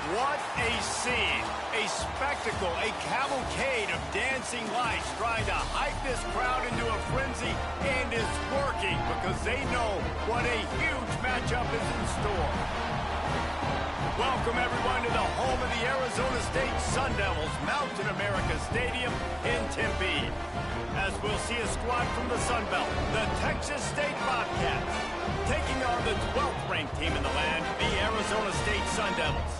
What a scene, a spectacle, a cavalcade of dancing lights trying to hype this crowd into a frenzy, and it's working because they know what a huge matchup is in store. Welcome everyone to the home of the Arizona State Sun Devils, Mountain America Stadium in Tempe. As we'll see a squad from the Sun Belt, the Texas State Bobcats, taking on the 12th ranked team in the land, the Arizona State Sun Devils.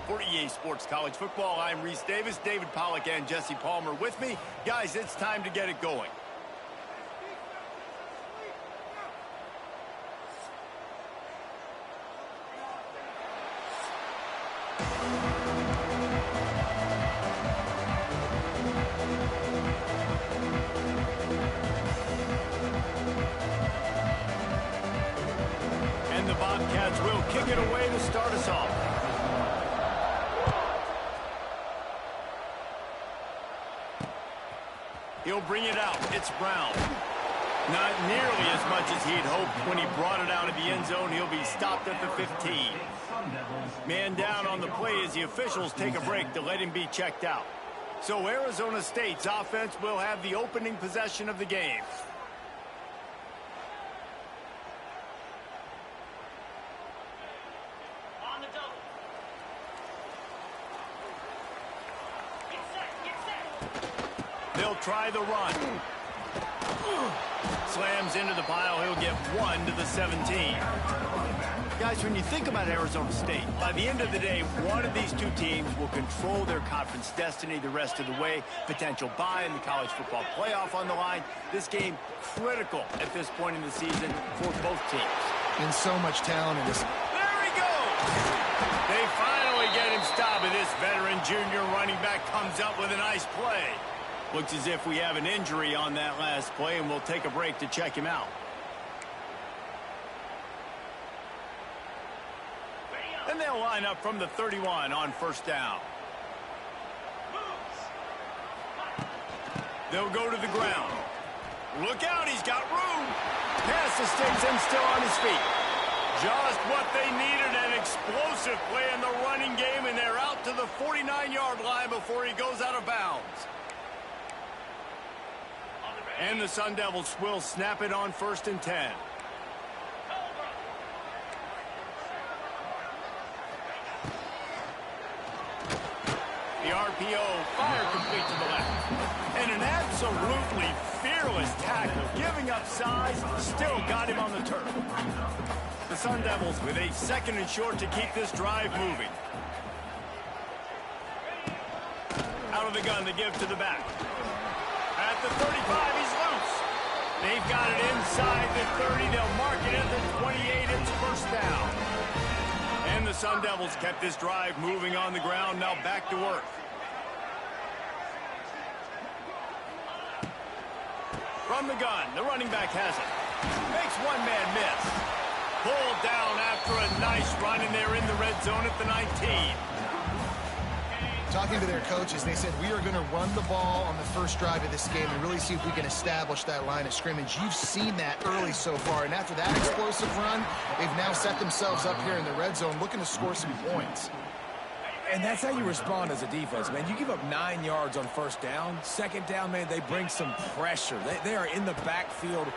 For EA Sports College Football, I'm Reese Davis, David Pollack, and Jesse Palmer with me. Guys, it's time to get it going. And the Bobcats will kick it away to start us off. He'll bring it out. It's Brown. Not nearly as much as he'd hoped when he brought it out of the end zone. He'll be stopped at the 15. Man down on the play as the officials take a break to let him be checked out. So Arizona State's offense will have the opening possession of the game. They'll try the run. Slams into the pile. He'll get 1 to the 17. Guys, when you think about Arizona State, by the end of the day, one of these two teams will control their conference destiny the rest of the way. Potential bye in the college football playoff on the line. This game critical at this point in the season for both teams. And so much talent in this. There he goes! They finally get him stopped, and this veteran junior running back comes up with a nice play. Looks as if we have an injury on that last play, and we'll take a break to check him out. And they'll line up from the 31 on first down. They'll go to the ground. Look out, he's got room. Pass escapes him, still on his feet. Just what they needed, an explosive play in the running game, and they're out to the 49-yard line before he goes out of bounds. And the Sun Devils will snap it on 1st and 10. The RPO, fire complete to the left. And an absolutely fearless tackle, giving up size, still got him on the turf. The Sun Devils with a 2nd and short to keep this drive moving. Out of the gun, they give to the back. At the 35, he's loose. They've got it inside the 30. They'll mark it at the 28. It's first down. And the Sun Devils kept this drive moving on the ground. Now back to work. From the gun, the running back has it. Makes one man miss. Pulled down after a nice run, and they're in the red zone at the 19. Talking to their coaches, they said, we are going to run the ball on the first drive of this game and really see if we can establish that line of scrimmage. You've seen that early so far, and after that explosive run, they've now set themselves up here in the red zone looking to score some points. And that's how you respond as a defense, man. You give up 9 yards on first down. 2nd down, man, they bring some pressure. They are in the backfield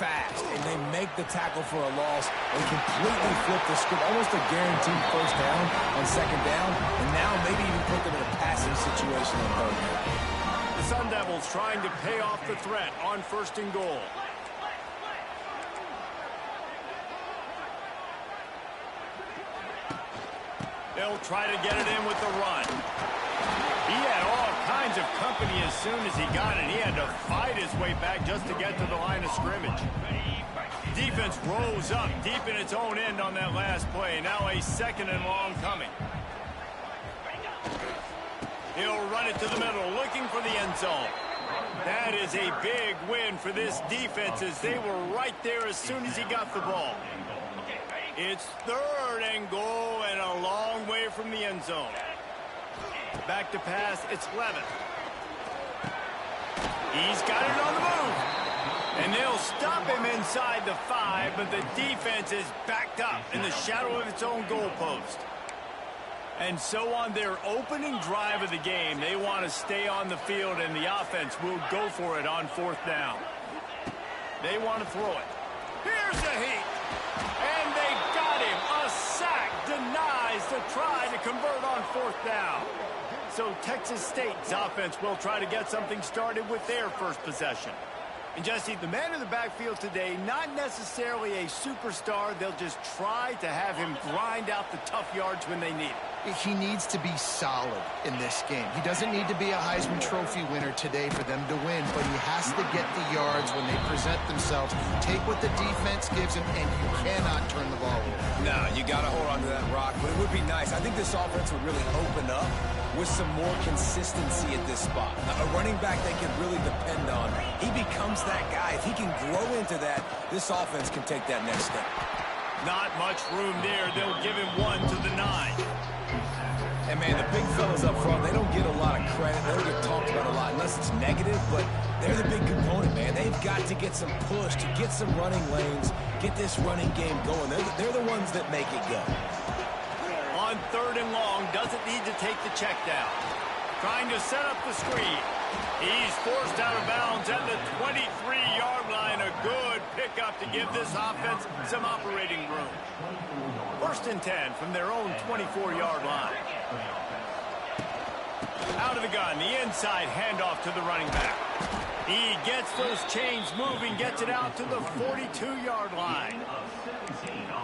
fast, and they make the tackle for a loss and completely flip the script. Almost a guaranteed first down on 2nd down, and now maybe even put them in a passing situation on 3rd down. The Sun Devils trying to pay off the threat on 1st and goal. They'll try to get it in with the run. He had all kinds of company as soon as he got it. He had to fight his way back just to get to the line of scrimmage. Defense rose up deep in its own end on that last play. Now a 2nd and long coming. He'll run it to the middle, looking for the end zone. That is a big win for this defense as they were right there as soon as he got the ball. It's 3rd and goal and a long way from the end zone. Back to pass, it's Levin. He's got it on the move. And they'll stop him inside the 5, but the defense is backed up in the shadow of its own goalpost. And so on their opening drive of the game, they want to stay on the field, and the offense will go for it on 4th down. They want to throw it. Here's a heat. And they got him. A sack denies the try to convert on 4th down. So Texas State's offense will try to get something started with their first possession. And Jesse, the man in the backfield today, not necessarily a superstar. They'll just try to have him grind out the tough yards when they need it. He needs to be solid in this game. He doesn't need to be a Heisman Trophy winner today for them to win, but he has to get the yards when they present themselves. Take what the defense gives him, and you cannot turn the ball over. No, you got to hold on to that rock, but it would be nice. I think this offense would really open up with some more consistency at this spot. A running back they can really depend on. He becomes that guy. If he can grow into that, this offense can take that next step. Not much room there. They'll give him 1 to the 9. And, man, the big fellas up front, they don't get a lot of credit. They don't get talked about a lot unless it's negative, but they're the big component, man. They've got to get some push, to get some running lanes, get this running game going. They're the ones that make it go. On 3rd and long, doesn't need to take the check down. Trying to set up the screen. He's forced out of bounds at the 23-yard line. A good pickup to give this offense some operating room. 1st and 10 from their own 24-yard line. Out of the gun, the inside handoff to the running back. He gets those chains moving, gets it out to the 42-yard line.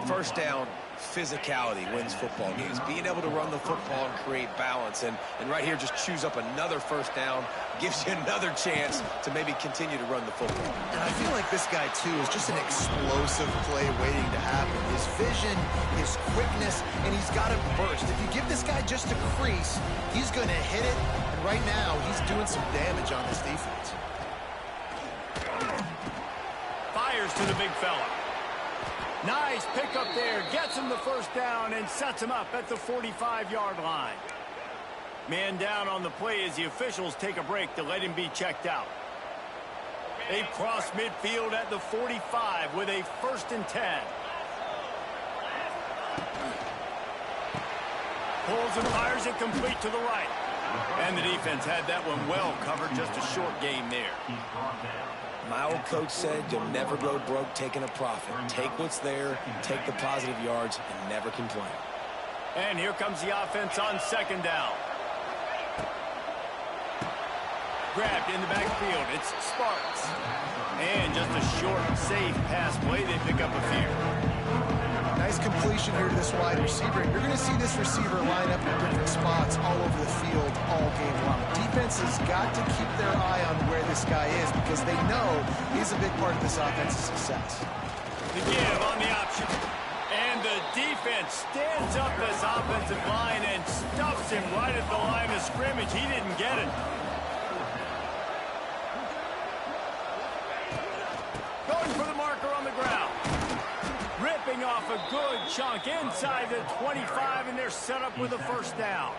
1st down, physicality wins football games. Being able to run the football and create balance. And right here, just choose up another 1st down. Gives you another chance to maybe continue to run the football. And I feel like this guy, too, is just an explosive play waiting to happen. His vision, his quickness, and he's got a burst. If you give this guy just a crease, he's going to hit it. And right now, he's doing some damage on this defense. Fires to the big fella. Nice pickup there. Gets him the 1st down and sets him up at the 45-yard line. Man down on the play as the officials take a break to let him be checked out. They cross midfield at the 45 with a 1st and 10. Pulls and fires it complete to the right. And the defense had that one well covered. Just a short game there. My old coach said you'll never go broke taking a profit. Take what's there, take the positive yards, and never complain. And here comes the offense on 2nd down. Grabbed in the backfield. It's Sparks. And just a short, safe pass play. They pick up a few. Nice completion here to this wide receiver. You're going to see this receiver line up in different spots all over the field all game long. Defense has got to keep their eye on where this guy is because they know he's a big part of this offense's success. The give on the option. And the defense stands up this offensive line and stuffs him right at the line of scrimmage. He didn't get it. Going for the marker on the ground. Ripping off a good chunk inside the 25, and they're set up with a 1st down.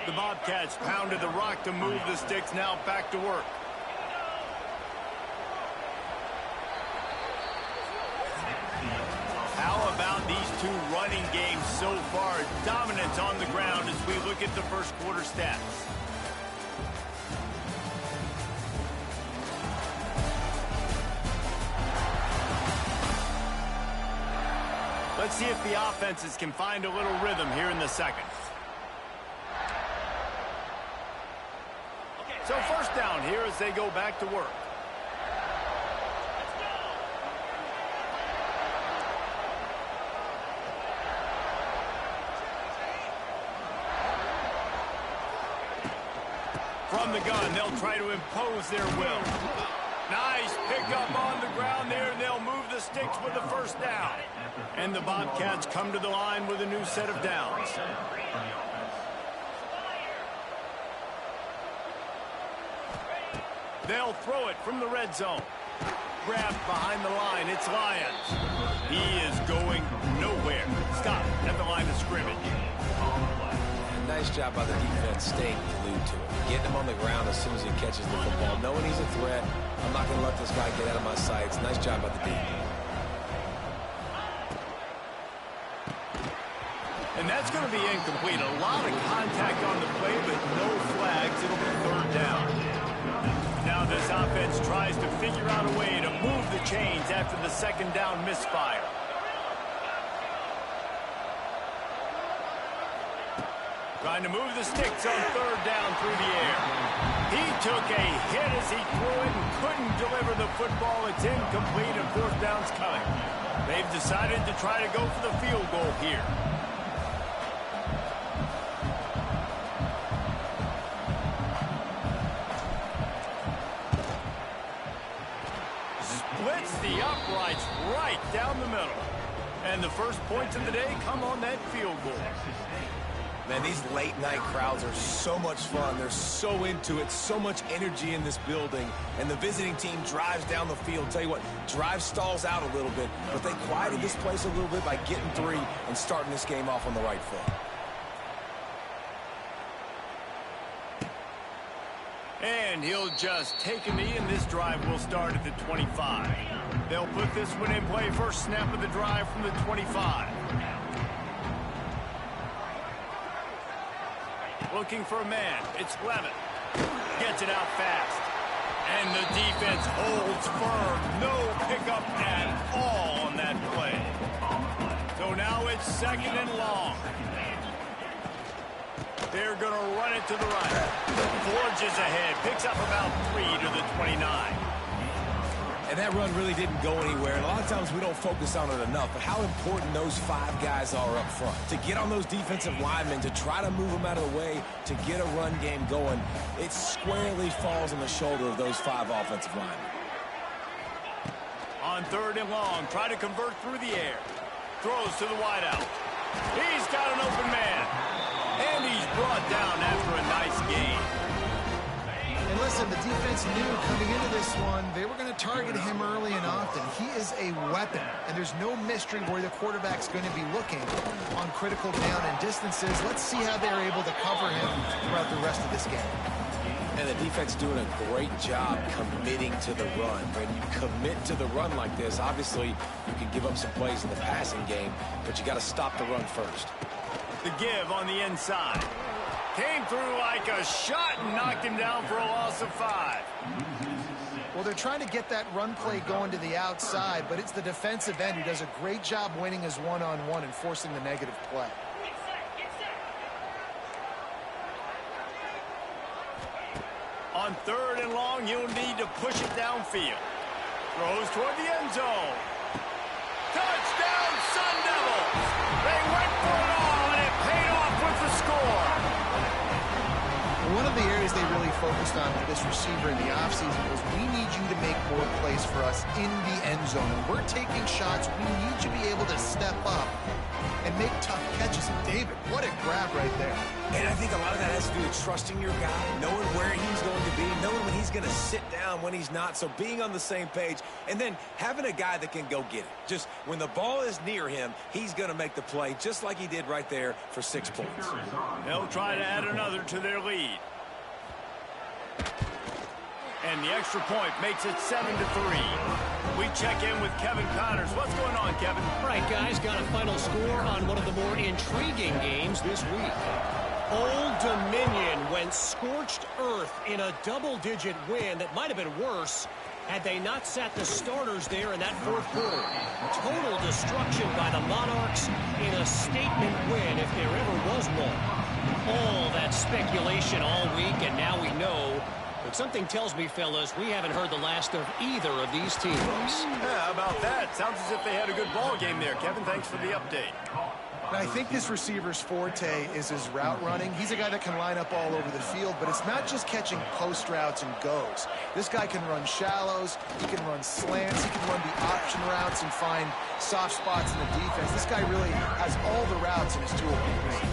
The Bobcats pounded the rock to move the sticks, now back to work. How about these two running games so far? Dominance on the ground as we look at the 1st quarter stats. Let's see if the offenses can find a little rhythm here in the 2nd. So 1st down here as they go back to work. From the gun, they'll try to impose their will. Nice pickup on the ground there, and they'll move the sticks with the 1st down. And the Bobcats come to the line with a new set of downs. They'll throw it from the red zone. Grabbed behind the line, it's Lyons. He is going nowhere. Stop at the line of scrimmage. Nice job by the defense staying glued to it. Getting him on the ground as soon as he catches the football. Knowing he's a threat, I'm not going to let this guy get out of my sights. Nice job by the defense. And that That's going to be incomplete. A lot of contact on the play, but no flags. It'll be third down. Now this offense tries to figure out a way to move the chains after the second down misfire. Trying to move the sticks on third down through the air. He took a hit as he threw it and couldn't deliver the football. It's incomplete and fourth down's coming. They've decided to try to go for the field goal here. Splits the uprights right down the middle. And the first points of the day come on that field goal. Man, these late-night crowds are so much fun. They're so into it, so much energy in this building. And the visiting team drives down the field. Tell you what, drive stalls out a little bit, but they quieted this place a little bit by getting three and starting this game off on the right foot. And he'll just take a knee, and this drive will start at the 25. They'll put this one in play. First snap of the drive from the 25. Looking for a man. It's Levin. Gets it out fast. And the defense holds firm. No pickup at all on that play. So now it's second and long. They're going to run it to the right. Forges ahead. Picks up about 3 to the 29. And that run really didn't go anywhere. And a lot of times we don't focus on it enough. But how important those 5 guys are up front. To get on those defensive linemen, to try to move them out of the way, to get a run game going, it squarely falls on the shoulder of those 5 offensive linemen. On third and long, try to convert through the air. Throws to the wideout. He's got an open man. And he's brought down after a nice gain. And listen, the defense knew coming into this one, they were going to target him early and often. He is a weapon, and there's no mystery where the quarterback's going to be looking on critical down and distances. Let's see how they're able to cover him throughout the rest of this game. And the defense doing a great job committing to the run. When you commit to the run like this, obviously you can give up some plays in the passing game, but you got to stop the run first. The give on the inside. Came through like a shot and knocked him down for a loss of 5. Well, they're trying to get that run play going to the outside, but it's the defensive end who does a great job winning his one-on-one and forcing the negative play. On third and long, you'll need to push it downfield. Throws toward the end zone. Touchdown, Sun Devils! They went for it all, and it paid off with the score. One of the areas they really focused on with this receiver in the offseason was we need you to make more plays for us in the end zone. When we're taking shots, we need you to be able to step up and make tough catches. And David, what a grab right there. And I think a lot of that has to do with trusting your guy, knowing where he's going to be, knowing when he's going to sit down, when he's not. So being on the same page, and then having a guy that can go get it. Just when the ball is near him, he's going to make the play, just like he did right there for 6 points. They'll try to add another to their lead. And the extra point makes it 7-3. We check in with Kevin Connors. What's going on, Kevin? All right, guys, got a final score on one of the more intriguing games this week. Old Dominion went scorched earth in a double-digit win that might have been worse had they not sat the starters there in that fourth quarter. Total destruction by the Monarchs in a statement win if there ever was one. All that speculation all week, and now we know. But something tells me, fellas, we haven't heard the last of either of these teams. Yeah, how about that? Sounds as if they had a good ball game there, Kevin. Thanks for the update. And I think this receiver's forte is his route running. He's a guy that can line up all over the field, but it's not just catching post routes and goes. This guy can run shallows, he can run slants, he can run the option routes and find soft spots in the defense. This guy really has all the routes in his toolkit.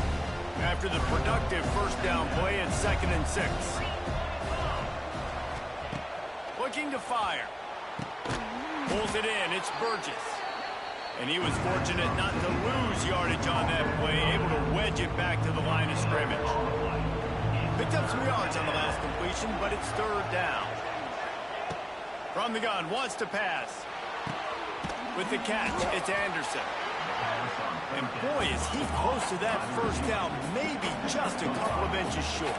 After the productive first down play, it's 2nd and 6. Looking to fire. Pulls it in. It's Burgess. And he was fortunate not to lose yardage on that play, able to wedge it back to the line of scrimmage. Picked up some yards on the last completion, but it's third down. From the gun, wants to pass. With the catch, it's Anderson. And boy, is he close to that first down, maybe just a couple of inches short.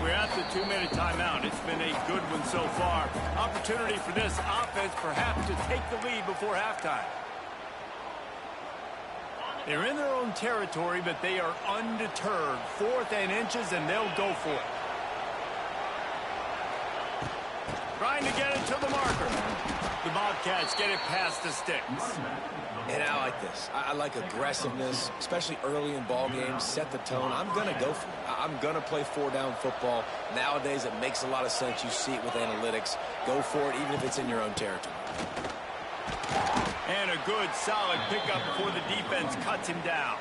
We're at the 2-minute timeout. It's been a good one so far. Opportunity for this offense perhaps to take the lead before halftime. They're in their own territory, but they are undeterred. 4th and inches, and they'll go for it. Trying to get it to the marker. The Bobcats get it past the sticks. And I like this. I like aggressiveness, especially early in ball games. Set the tone. I'm going to go for it. I'm going to play 4-down football. Nowadays, it makes a lot of sense. You see it with analytics. Go for it, even if it's in your own territory. And a good, solid pickup before the defense cuts him down.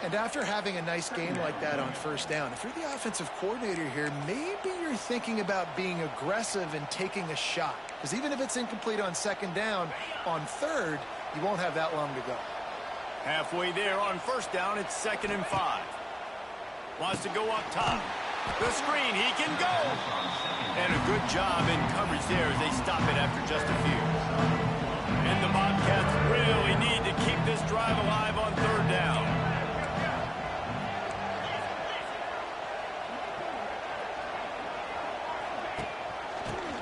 And after having a nice game like that on first down, if you're the offensive coordinator here, maybe you're thinking about being aggressive and taking a shot. Because even if it's incomplete on 2nd down, on 3rd, you won't have that long to go. Halfway there on first down, it's 2nd and 5. Wants to go up top. The screen, he can go. And a good job in coverage there as they stop it after just a few. And the Bobcats really need to keep this drive alive on 3rd down.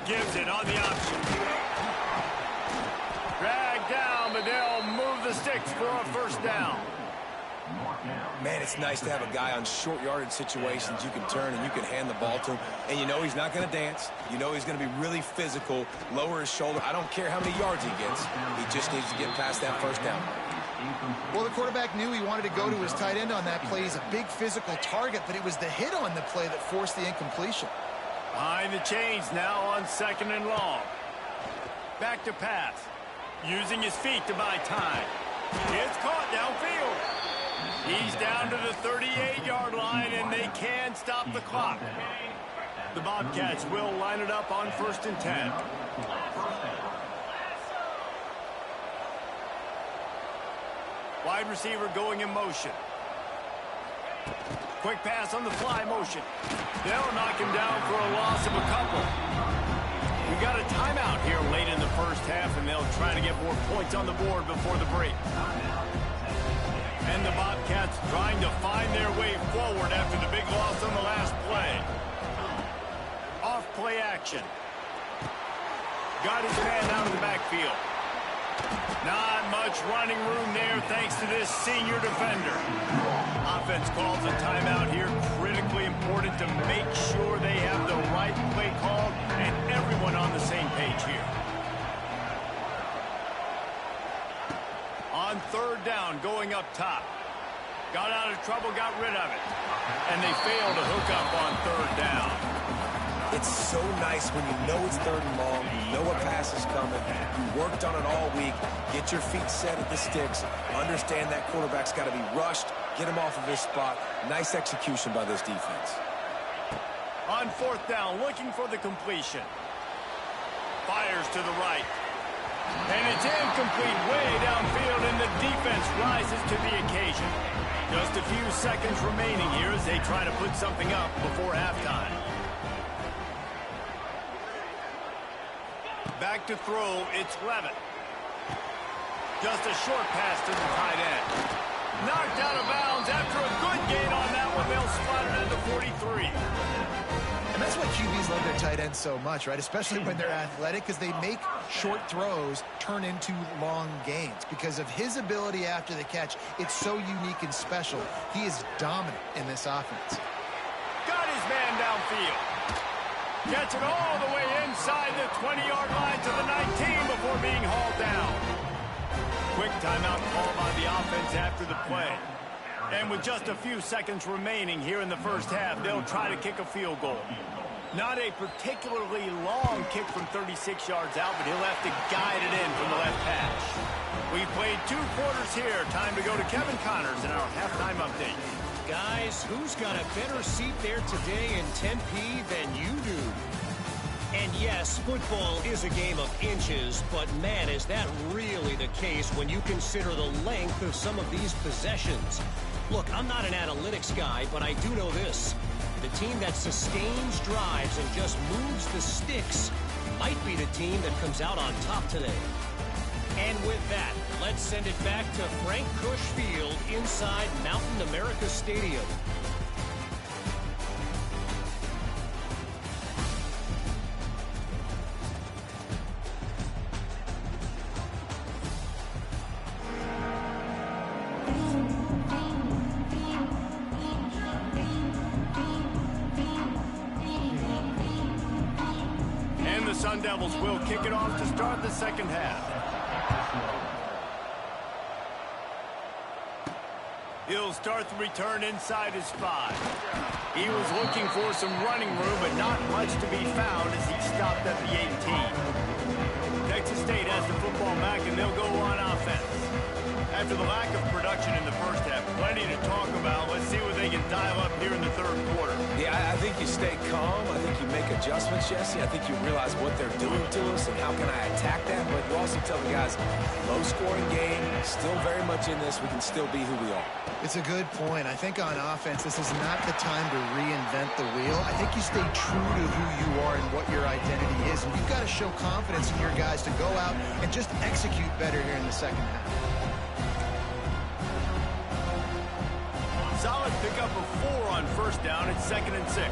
Gives it on the option. Drag down, but they'll move the sticks for a first down. Man, it's nice to have a guy on short yardage situations you can turn and you can hand the ball to him. And you know he's not going to dance. You know he's going to be really physical, lower his shoulder. I don't care how many yards he gets. He just needs to get past that first down. Well, the quarterback knew he wanted to go to his tight end on that play. He's a big physical target, but it was the hit on the play that forced the incompletion. Behind the chains now on 2nd and long. Back to pass. Using his feet to buy time. It's caught downfield. He's down to the 38-yard line, and they can stop the clock. The Bobcats will line it up on 1st and 10. Wide receiver going in motion. Quick pass on the fly motion. They'll knock him down for a loss of a couple. We got a timeout here late in the first half, and they'll try to get more points on the board before the break. And the Bobcats trying to find their way forward after the big loss on the last play. Off play action. Got his man out of the backfield. Not much running room there thanks to this senior defender. Offense calls a timeout here. Critically important to make sure they have the right play called and everyone on the same page here. On 3rd down, going up top. Got out of trouble, got rid of it. And they fail to hook up on 3rd down. It's so nice when you know it's 3rd and long, you know a pass is coming, you worked on it all week, get your feet set at the sticks, understand that quarterback's got to be rushed, get him off of his spot. Nice execution by this defense. On 4th down, looking for the completion. Fires to the right. And it's incomplete way downfield, and the defense rises to the occasion. Just a few seconds remaining here as they try to put something up before halftime. Back to throw, it's Levitt. Just a short pass to the tight end. Knocked out of bounds after a good gain on that one. They'll spot it at the 43. And that's why QBs love their tight ends so much, right? Especially when they're athletic, because they make short throws turn into long gains. Because of his ability after the catch, it's so unique and special. He is dominant in this offense. Got his man downfield. Gets it all the way inside the 20-yard line to the 19 before being hauled down. Quick timeout call by the offense after the play. And with just a few seconds remaining here in the first half, they'll try to kick a field goal. Not a particularly long kick from 36 yards out, but he'll have to guide it in from the left hash. We've played 2 quarters here. Time to go to Kevin Connors in our halftime update. Guys, who's got a better seat there today in Tempe than you do? And yes, football is a game of inches, but man, is that really the case when you consider the length of some of these possessions. Look, I'm not an analytics guy, but I do know this. The team that sustains drives and just moves the sticks might be the team that comes out on top today. And with that, let's send it back to Frank Cush Field inside Mountain America Stadium. Sun Devils will kick it off to start the second half. He'll start the return inside his 5. He was looking for some running room, but not much to be found as he stopped at the 18. Texas State has the football back, and they'll go on offense. After the lack of production in the first half, plenty to talk about. Let's see what they can dial up here in the third quarter. Yeah, I think you stay calm. I think you make adjustments, Jesse. I think you realize what they're doing to us and how can I attack that. But you also tell the guys, low-scoring game, still very much in this. We can still be who we are. It's a good point. I think on offense, this is not the time to reinvent the wheel. I think you stay true to who you are and what your identity is. And you've got to show confidence in your guys to go out and just execute better here in the second half. Solid pickup of 4 on first down. It's 2nd and 6.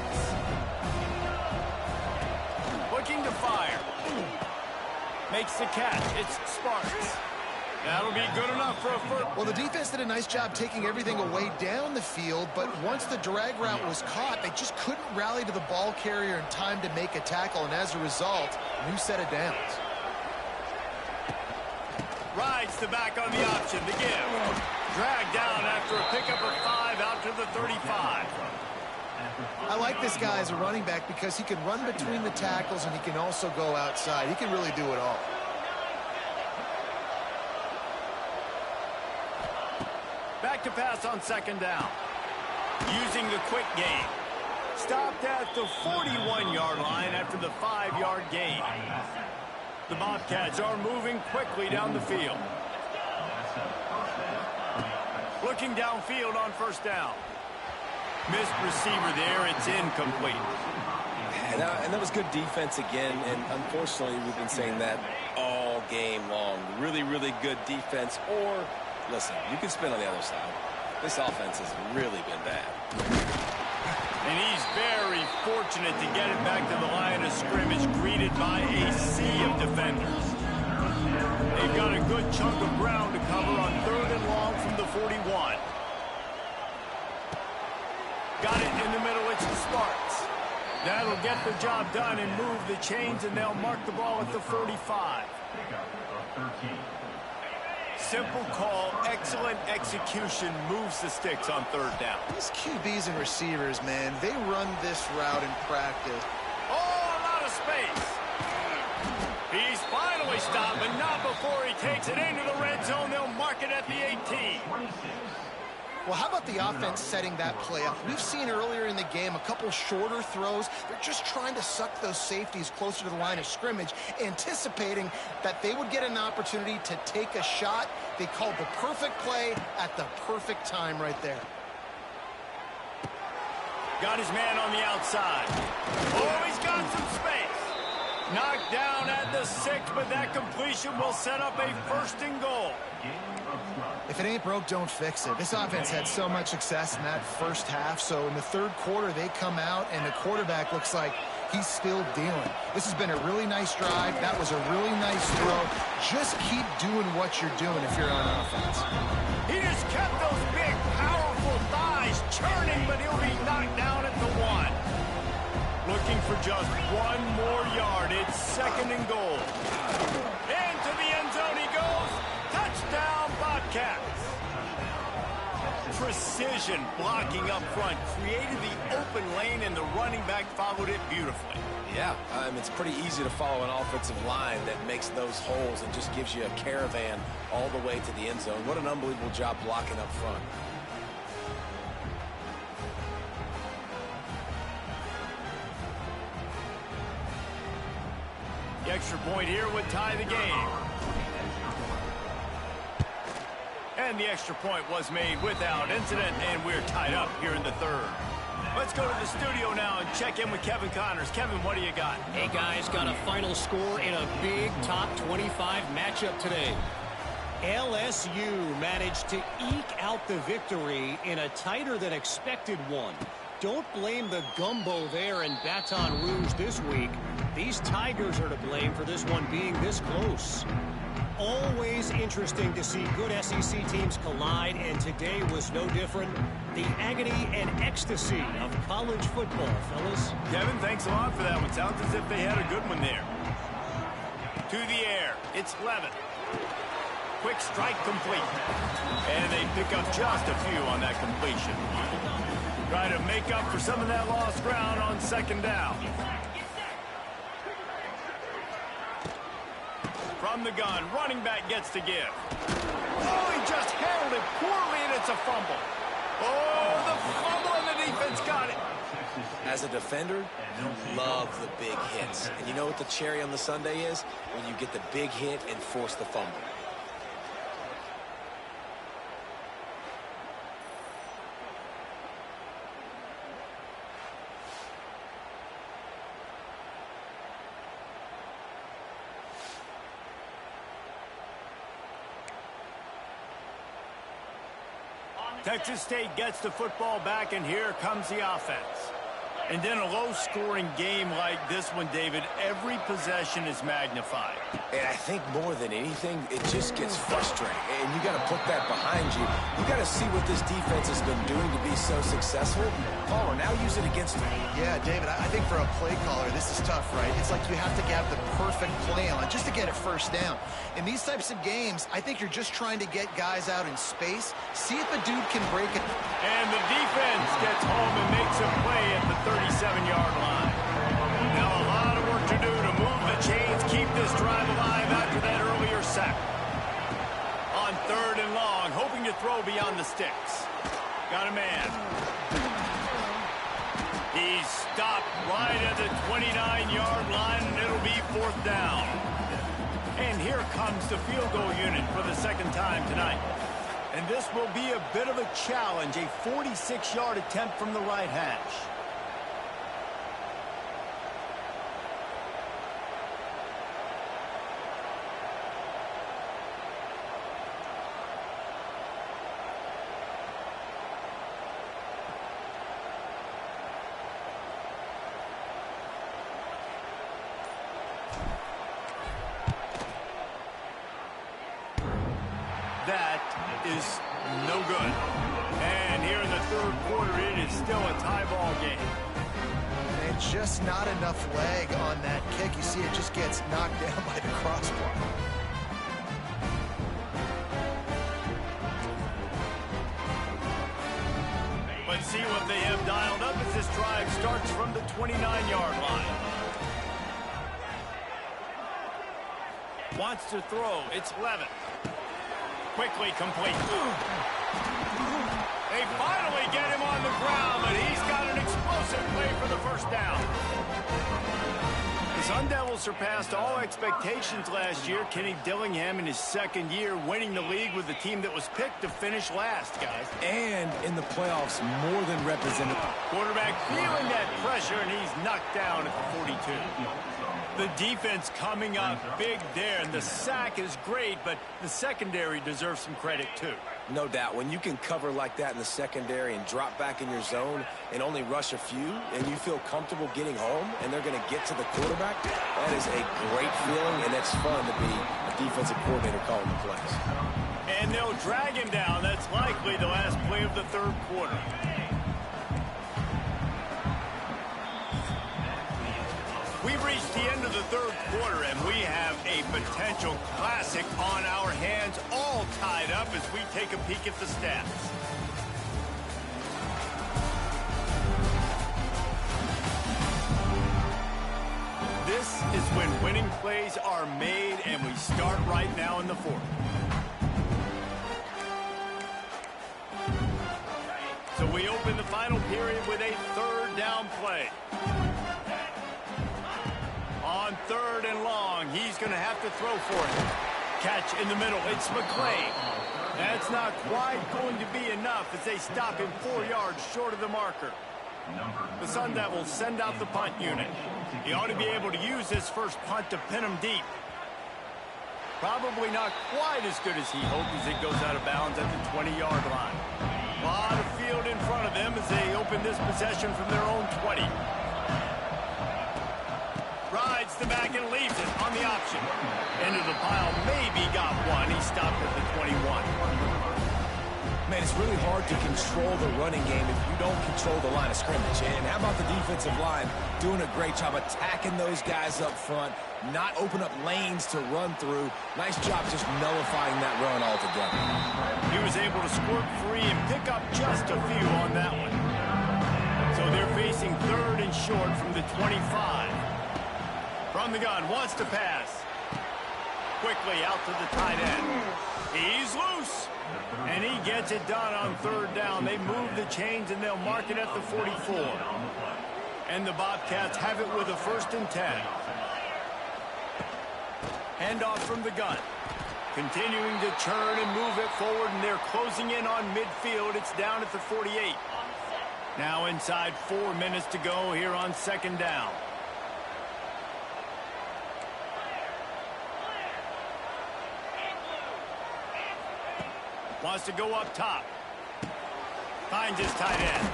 Looking to fire. Makes the catch. It's Sparks. That'll be good enough for a first. Well, the defense did a nice job taking everything away down the field, but once the drag route was caught, they just couldn't rally to the ball carrier in time to make a tackle, and as a result, new set of downs. Rides the back on the option. The give. Dragged down after a pickup of 5 out to the 35. I like this guy as a running back because he can run between the tackles and he can also go outside. He can really do it all. Back to pass on 2nd down. Using the quick game. Stopped at the 41-yard line after the 5-yard gain. The Bobcats are moving quickly down the field. Looking downfield on first down. Missed receiver there. It's incomplete. And that was good defense again. And unfortunately, we've been saying that all game long. Really, really good defense. Or, listen, you can spin on the other side. This offense has really been bad. And he's very fortunate to get it back to the line of scrimmage, greeted by a sea of defenders. They've got a good chunk of ground to cover on 3rd and long from the 41. Got it in the middle. It's the Sparks. That'll get the job done and move the chains, and they'll mark the ball at the 45. Simple call, excellent execution, moves the sticks on 3rd down. These QBs and receivers, man, they run this route in practice. Oh, a lot of space. He's finally stopped, but not before he takes it into the red zone. They'll mark it at the 18. Well, how about the offense setting that play up? We've seen earlier in the game a couple shorter throws. They're just trying to suck those safeties closer to the line of scrimmage, anticipating that they would get an opportunity to take a shot. They called the perfect play at the perfect time right there. Got his man on the outside. Oh, he's got some space. Knocked down at the 6, but that completion will set up a 1st and goal. If it ain't broke, don't fix it. This offense had so much success in that first half, so in the 3rd quarter, they come out, and the quarterback looks like he's still dealing. This has been a really nice drive. That was a really nice throw. Just keep doing what you're doing if you're on offense. He just kept those big, powerful thighs churning, but he'll be knocked down at the 1. Looking for just 1 more yard. It's 2nd and goal. Into the end zone he goes. Touchdown, Bobcats. Precision blocking up front created the open lane, and the running back followed it beautifully. Yeah, it's pretty easy to follow an offensive line that makes those holes and just gives you a caravan all the way to the end zone. What an unbelievable job blocking up front. The extra point here would tie the game. And the extra point was made without incident, and we're tied up here in the 3rd. Let's go to the studio now and check in with Kevin Connors. Kevin, what do you got? Hey, guys, got a final score in a big top 25 matchup today. LSU managed to eke out the victory in a tighter than expected one. Don't blame the gumbo there in Baton Rouge this week. These Tigers are to blame for this one being this close. Always interesting to see good SEC teams collide, and today was no different. The agony and ecstasy of college football, fellas. Kevin, thanks a lot for that one. Sounds as if they had a good one there. To the air. It's Levin. Quick strike complete. And they pick up just a few on that completion. Try to make up for some of that lost ground on second down. From the gun, running back gets to give. Oh, he just handled it poorly, and it's a fumble. Oh, the fumble, and the defense got it. As a defender, you love the big hits. And you know what the cherry on the sundae is? When you get the big hit and force the fumble. Texas State gets the football back, and here comes the offense. And in a low-scoring game like this one, David, every possession is magnified. And I think more than anything, it just gets frustrating. And you got to put that behind you. You got to see what this defense has been doing to be so successful. Caller, now use it against them. Yeah, David, I think for a play caller, this is tough, right? It's like you have to have the perfect play on just to get it first down. In these types of games, I think you're just trying to get guys out in space, see if a dude can break it. And the defense gets home and makes a play at the 37-yard line. Now a lot of work to do to move the chains, keep this drive alive after that earlier sack. On third and long, hoping to throw beyond the sticks. Got a man. He's stopped right at the 29-yard line, and it'll be fourth down. And here comes the field goal unit for the second time tonight. And this will be a bit of a challenge, a 46-yard attempt from the right hash. That is no good. And here in the third quarter, it is still a tie ball game. And just not enough leg on that kick. You see it just gets knocked down by the crossbar. But see what they have dialed up as this drive starts from the 29-yard line. Wants to throw. It's Levin. Quickly complete. They finally get him on the ground, but he's got an explosive play for the first down. The Sun Devils surpassed all expectations last year. Kenny Dillingham in his second year winning the league with the team that was picked to finish last, guys. And in the playoffs, more than represented. Quarterback feeling that pressure, and he's knocked down at the 42. The defense coming up big there, and the sack is great, but the secondary deserves some credit too. No doubt. When you can cover like that in the secondary and drop back in your zone and only rush a few, and you feel comfortable getting home, and they're going to get to the quarterback, that is a great feeling, and it's fun to be a defensive coordinator calling the plays. And they'll drag him down. That's likely the last play of the third quarter. We've reached the end of the third quarter, and we have a potential classic on our hands, all tied up as we take a peek at the stats. This is when winning plays are made, and we start right now in the fourth. So we open the final period with a third down play. On third and long, he's going to have to throw for it. Catch in the middle. It's McClain. That's not quite going to be enough as they stop him 4 yards short of the marker. The Sun Devils send out the punt unit. He ought to be able to use his first punt to pin him deep. Probably not quite as good as he hoped as it goes out of bounds at the 20-yard line. A lot of field in front of them as they open this possession from their own 20. Rides the back and leaves it on the option. Into the pile, maybe got one. He stopped at the 21. Man, it's really hard to control the running game if you don't control the line of scrimmage. And how about the defensive line doing a great job attacking those guys up front, not open up lanes to run through. Nice job just nullifying that run altogether. He was able to squirt free and pick up just a few on that one. So they're facing 3rd and short from the 25. From the gun, wants to pass. Quickly out to the tight end. He's loose. And he gets it done on 3rd down. They move the chains and they'll mark it at the 44. And the Bobcats have it with a 1st and 10. Handoff from the gun. Continuing to churn and move it forward, and they're closing in on midfield. It's down at the 48. Now inside 4 minutes to go here on 2nd down. Wants to go up top. Finds his tight end.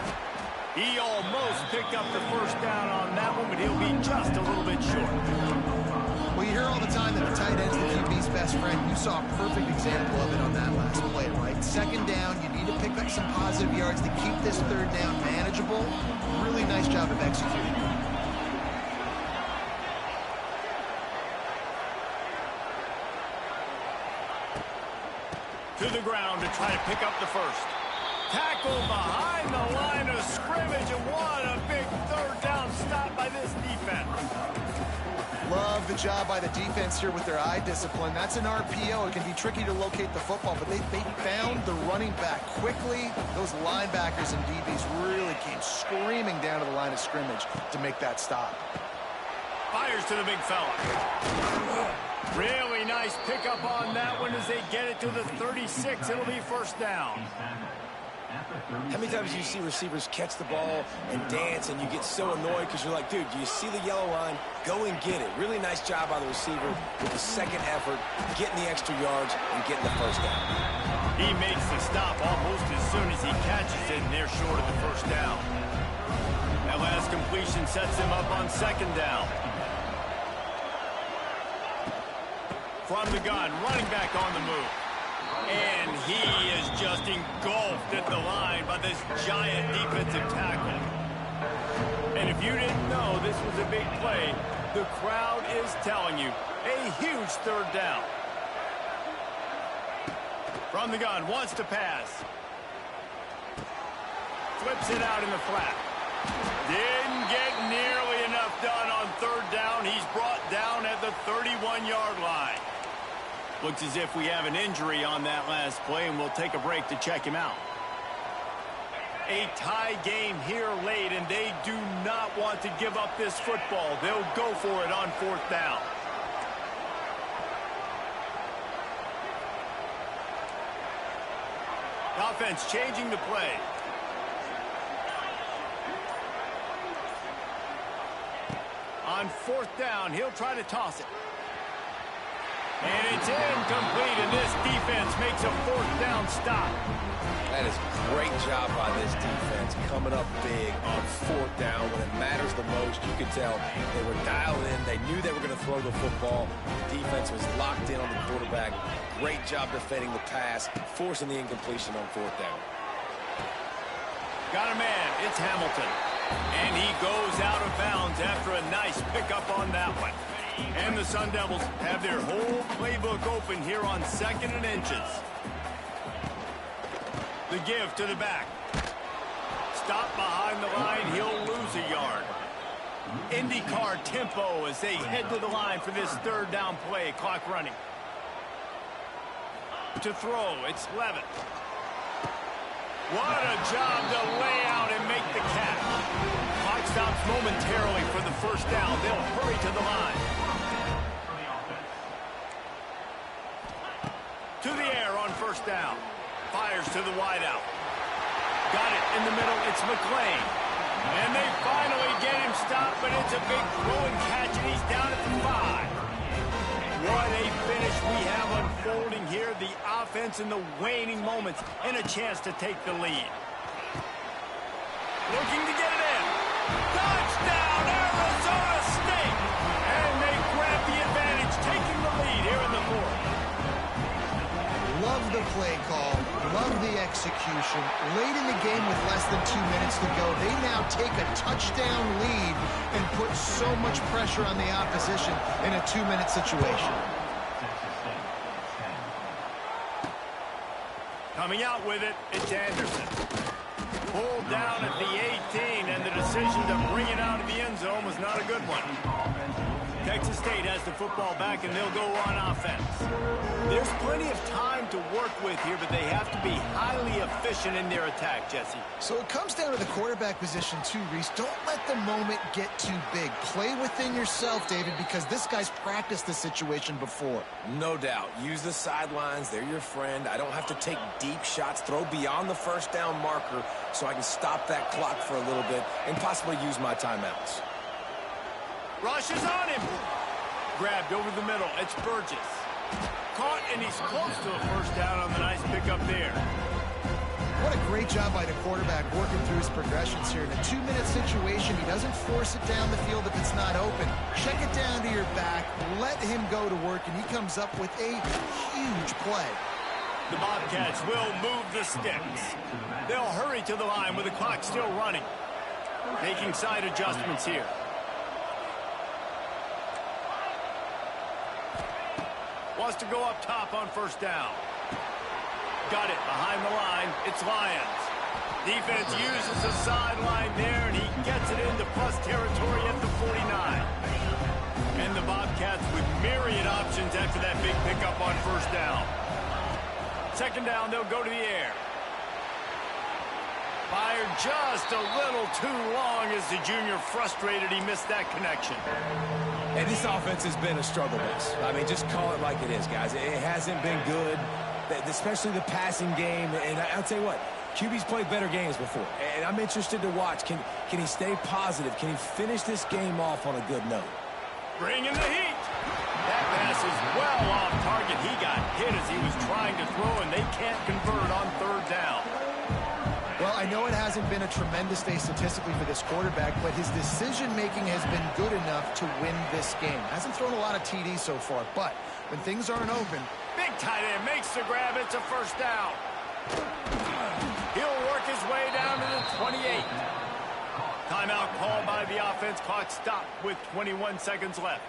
He almost picked up the 1st down on that one, but he'll be just a little bit short. Well, you hear all the time that the tight end's the QB's best friend. You saw a perfect example of it on that last play, right? 2nd down, you need to pick up some positive yards to keep this 3rd down manageable. Really nice job of executing. To the ground to try to pick up the 1st. Tackle behind the line of scrimmage, and what a big 3rd down stop by this defense. Love the job by the defense here with their eye discipline. That's an RPO. It can be tricky to locate the football, but they found the running back quickly. Those linebackers and DBs really came screaming down to the line of scrimmage to make that stop. Fires to the big fella. Really nice pickup on that one as they get it to the 36. It'll be 1st down. How many times do you see receivers catch the ball and dance and you get so annoyed because you're like, dude, do you see the yellow line? Go and get it. Really nice job by the receiver with the 2nd effort, getting the extra yards and getting the 1st down. He makes the stop almost as soon as he catches it, and they're short of the 1st down. That last completion sets him up on 2nd down. From the gun, running back on the move. And he is just engulfed at the line by this giant defensive tackle. And if you didn't know this was a big play, the crowd is telling you, a huge 3rd down. From the gun, wants to pass. Flips it out in the flat. Didn't get nearly enough done on 3rd down. He's brought down at the 31-yard line. Looks as if we have an injury on that last play, and we'll take a break to check him out. A tie game here late, and they do not want to give up this football. They'll go for it on 4th down. Offense changing the play. On 4th down, he'll try to toss it. And it's incomplete, and this defense makes a 4th down stop. That is a great job by this defense, coming up big on 4th down when it matters the most. You could tell they were dialed in. They knew they were going to throw the football. The defense was locked in on the quarterback. Great job defending the pass, forcing the incompletion on 4th down. Got a man. It's Hamilton. And he goes out of bounds after a nice pickup on that one. And the Sun Devils have their whole playbook open here on 2nd and inches. The give to the back. Stop behind the line. He'll lose a yard. IndyCar tempo as they head to the line for this 3rd down play. Clock running. To throw, it's Levitt. What a job to lay out and make the catch. Clock stops momentarily for the 1st down. They'll hurry to the line. To the air on 1st down. Fires to the wideout. Got it in the middle. It's McLean. And they finally get him stopped, but it's a big throwing catch, and he's down at the 5. What a finish we have unfolding here. The offense in the waning moments and a chance to take the lead. Looking to get it in. Touchdown, Arizona State! And they grab the advantage, taking the lead here in the 4th. Love the play call. Love the execution. Late in the game with less than 2 minutes to go, they now take a touchdown lead and put so much pressure on the opposition in a 2-minute situation. Coming out with it, it's Anderson. Pulled down at the 18, and the decision to bring it out of the end zone was not a good one. Texas State has the football back, and they'll go on offense. There's plenty of time to work with here, but they have to be highly efficient in their attack, Jesse. So it comes down to the quarterback position too, Reese. Don't let the moment get too big. Play within yourself, David, because this guy's practiced this situation before. No doubt. Use the sidelines. They're your friend. I don't have to take deep shots, throw beyond the first down marker so I can stop that clock for a little bit and possibly use my timeouts. Rush is on him. Grabbed over the middle. It's Burgess. Caught, and he's close to a first down on the nice pickup there. What a great job by the quarterback working through his progressions here. In a 2-minute situation, he doesn't force it down the field if it's not open. Check it down to your back, let him go to work, and he comes up with a huge play. The Bobcats will move the sticks. They'll hurry to the line with the clock still running. Making side adjustments here. Wants to go up top on first down. Got it behind the line. It's Lions. Defense uses the sideline there, and he gets it into plus territory at the 49. And the Bobcats with myriad options after that big pickup on first down. Second down, they'll go to the air. Fired just a little too long as the junior frustrated. He missed that connection. And this offense has been a struggle bus. I mean, just call it like it is, guys. It hasn't been good, especially the passing game. And I'll tell you what, QB's played better games before. And I'm interested to watch. Can he stay positive? Can he finish this game off on a good note? Bringing the heat. That pass is well off target. He got hit as he was trying to throw, and they can't convert on third down. Well, I know it hasn't been a tremendous day statistically for this quarterback, but his decision-making has been good enough to win this game. Hasn't thrown a lot of TDs so far, but when things aren't open... Big tight end makes the grab. It's a first down. He'll work his way down to the 28. Timeout called by the offense. Clock stopped with 21 seconds left.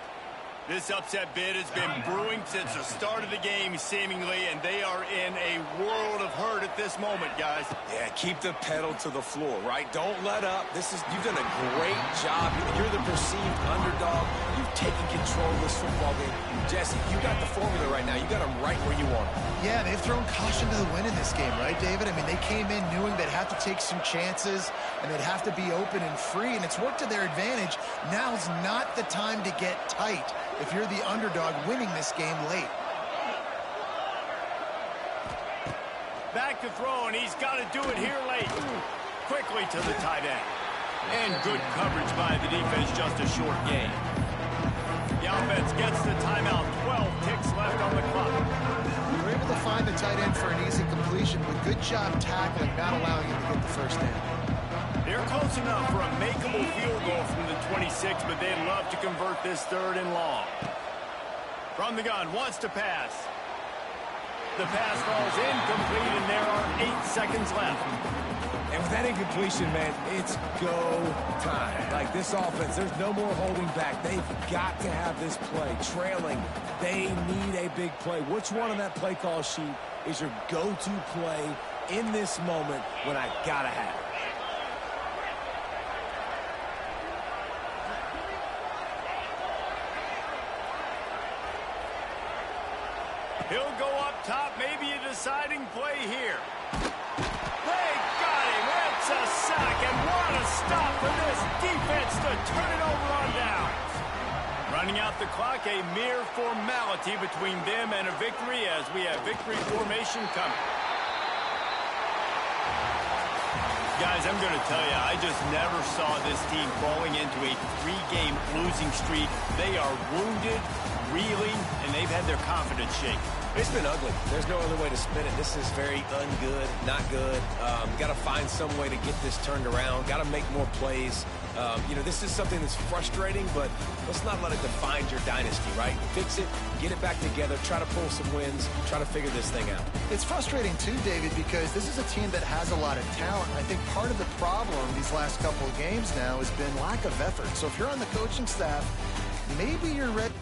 This upset bid has been brewing since the start of the game, seemingly, and they are in a world of hurt at this moment, guys. Yeah, keep the pedal to the floor, right? Don't let up. You've done a great job. You're the perceived underdog. You've taken control of this football game. Jesse, you got the formula right now. You got them right where you want them. Yeah, they've thrown caution to the wind in this game, right, David? I mean, they came in knowing they'd have to take some chances, and they'd have to be open and free, and it's worked to their advantage. Now's not the time to get tight if you're the underdog winning this game late. Back to throw, and he's got to do it here late. Quickly to the tight end. And good coverage by the defense, just a short gain. The offense gets the timeout. 12 ticks left on the clock. We were able to find the tight end for an easy completion, but good job tackling, not allowing him to get the first down. They're close enough for a makeable field goal from the 26, but they'd love to convert this third and long. From the gun, wants to pass. The pass falls incomplete, and there are 8 seconds left. And with that incompletion, man, it's go time. Like this offense, there's no more holding back. They've got to have this play. Trailing, they need a big play. Which one on that play call sheet is your go-to play in this moment when I gotta have it? He'll go up top, maybe a deciding play here. They got him. It's a sack, and what a stop for this defense to turn it over on downs. Running out the clock, a mere formality between them and a victory as we have victory formation coming. Guys, I'm going to tell you, I just never saw this team falling into a 3-game losing streak. They are wounded, reeling, and they've had their confidence shaken. It's been ugly. There's no other way to spin it. This is very ungood, not good. Got to find some way to get this turned around. Got to make more plays. This is something that's frustrating, but let's not let it define your dynasty, right? Fix it, get it back together, try to pull some wins, try to figure this thing out. It's frustrating too, David, because this is a team that has a lot of talent. I think part of the problem these last couple of games now has been lack of effort. So if you're on the coaching staff, maybe you're ready.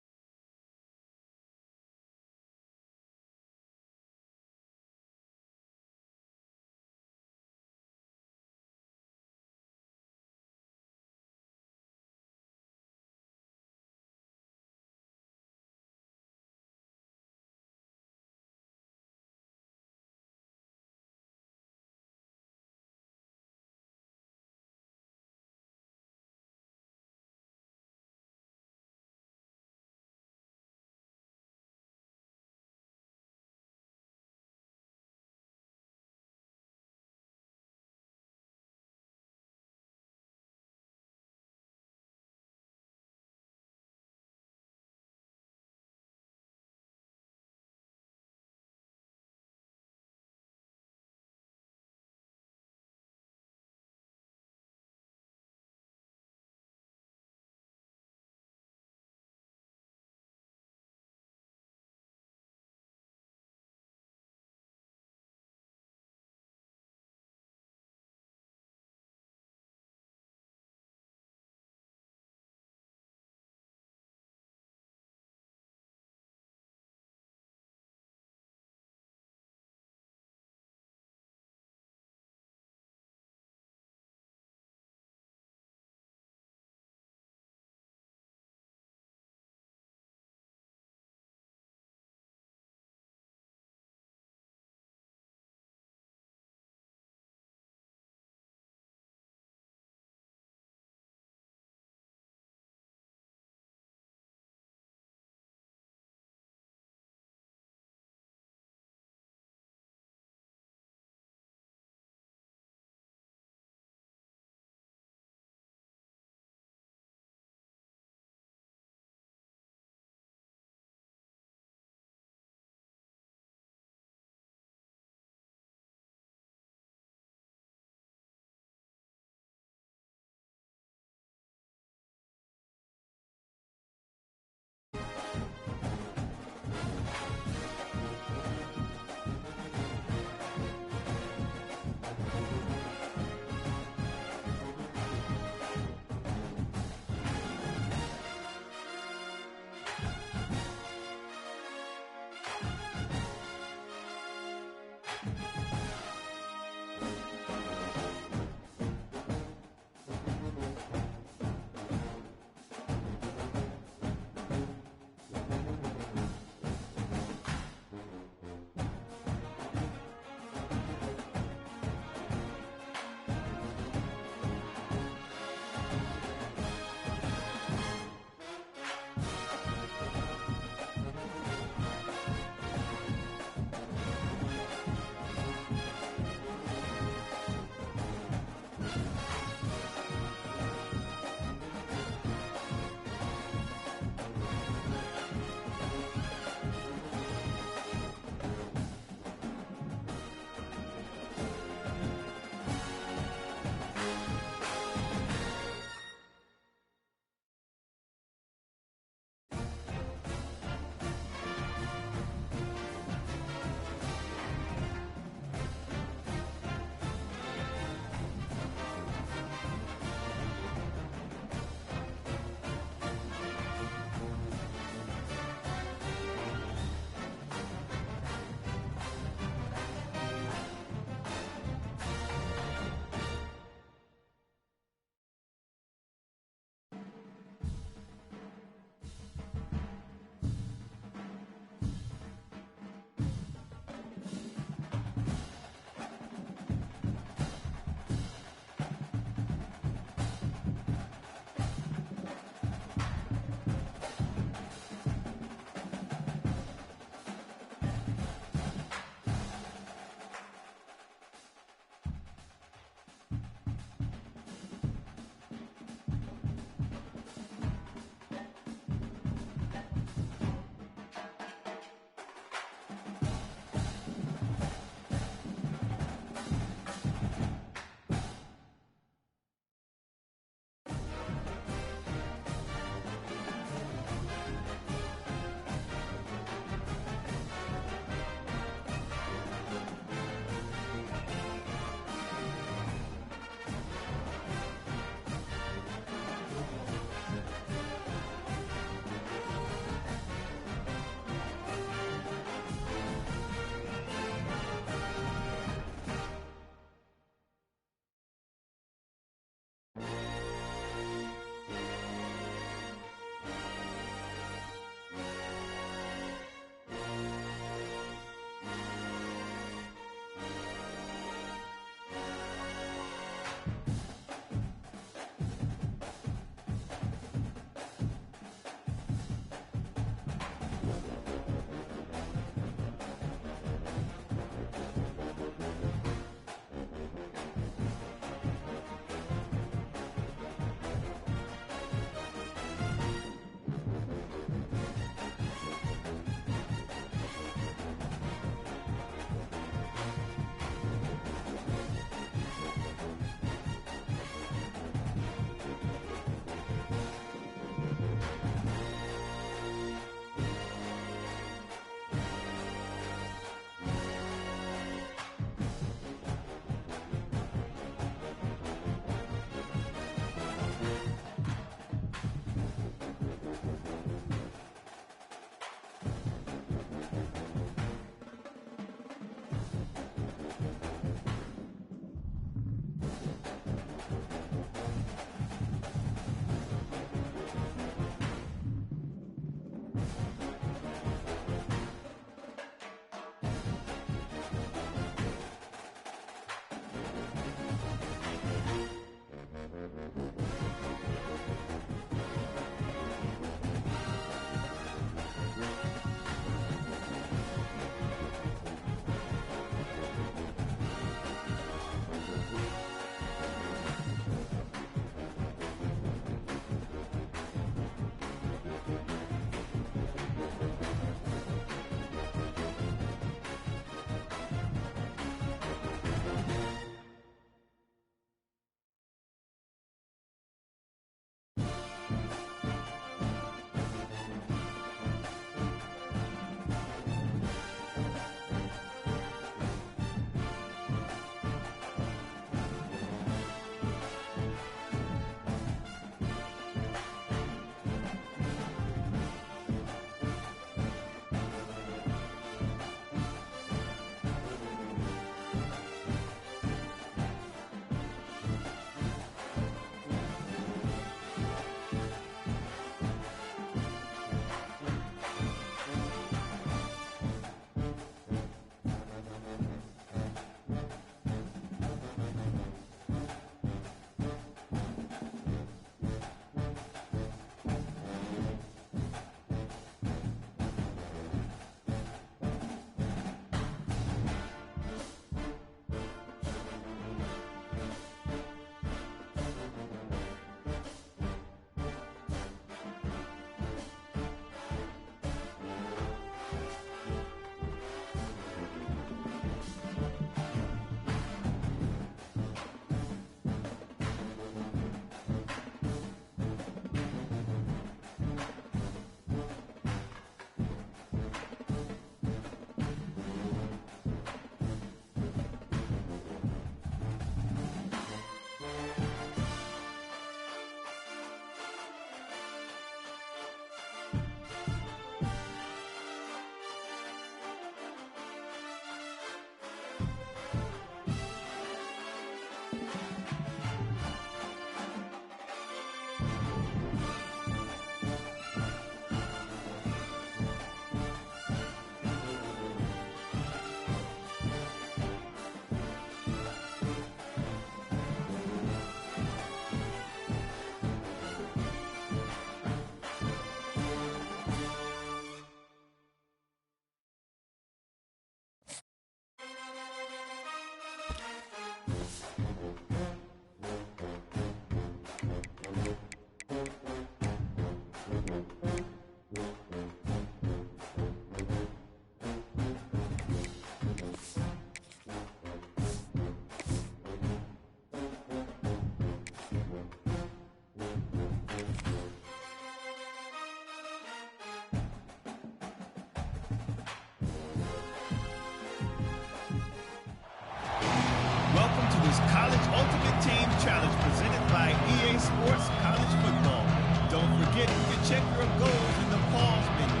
Sports College Football. Don't forget, you can check your goals in the pause menu.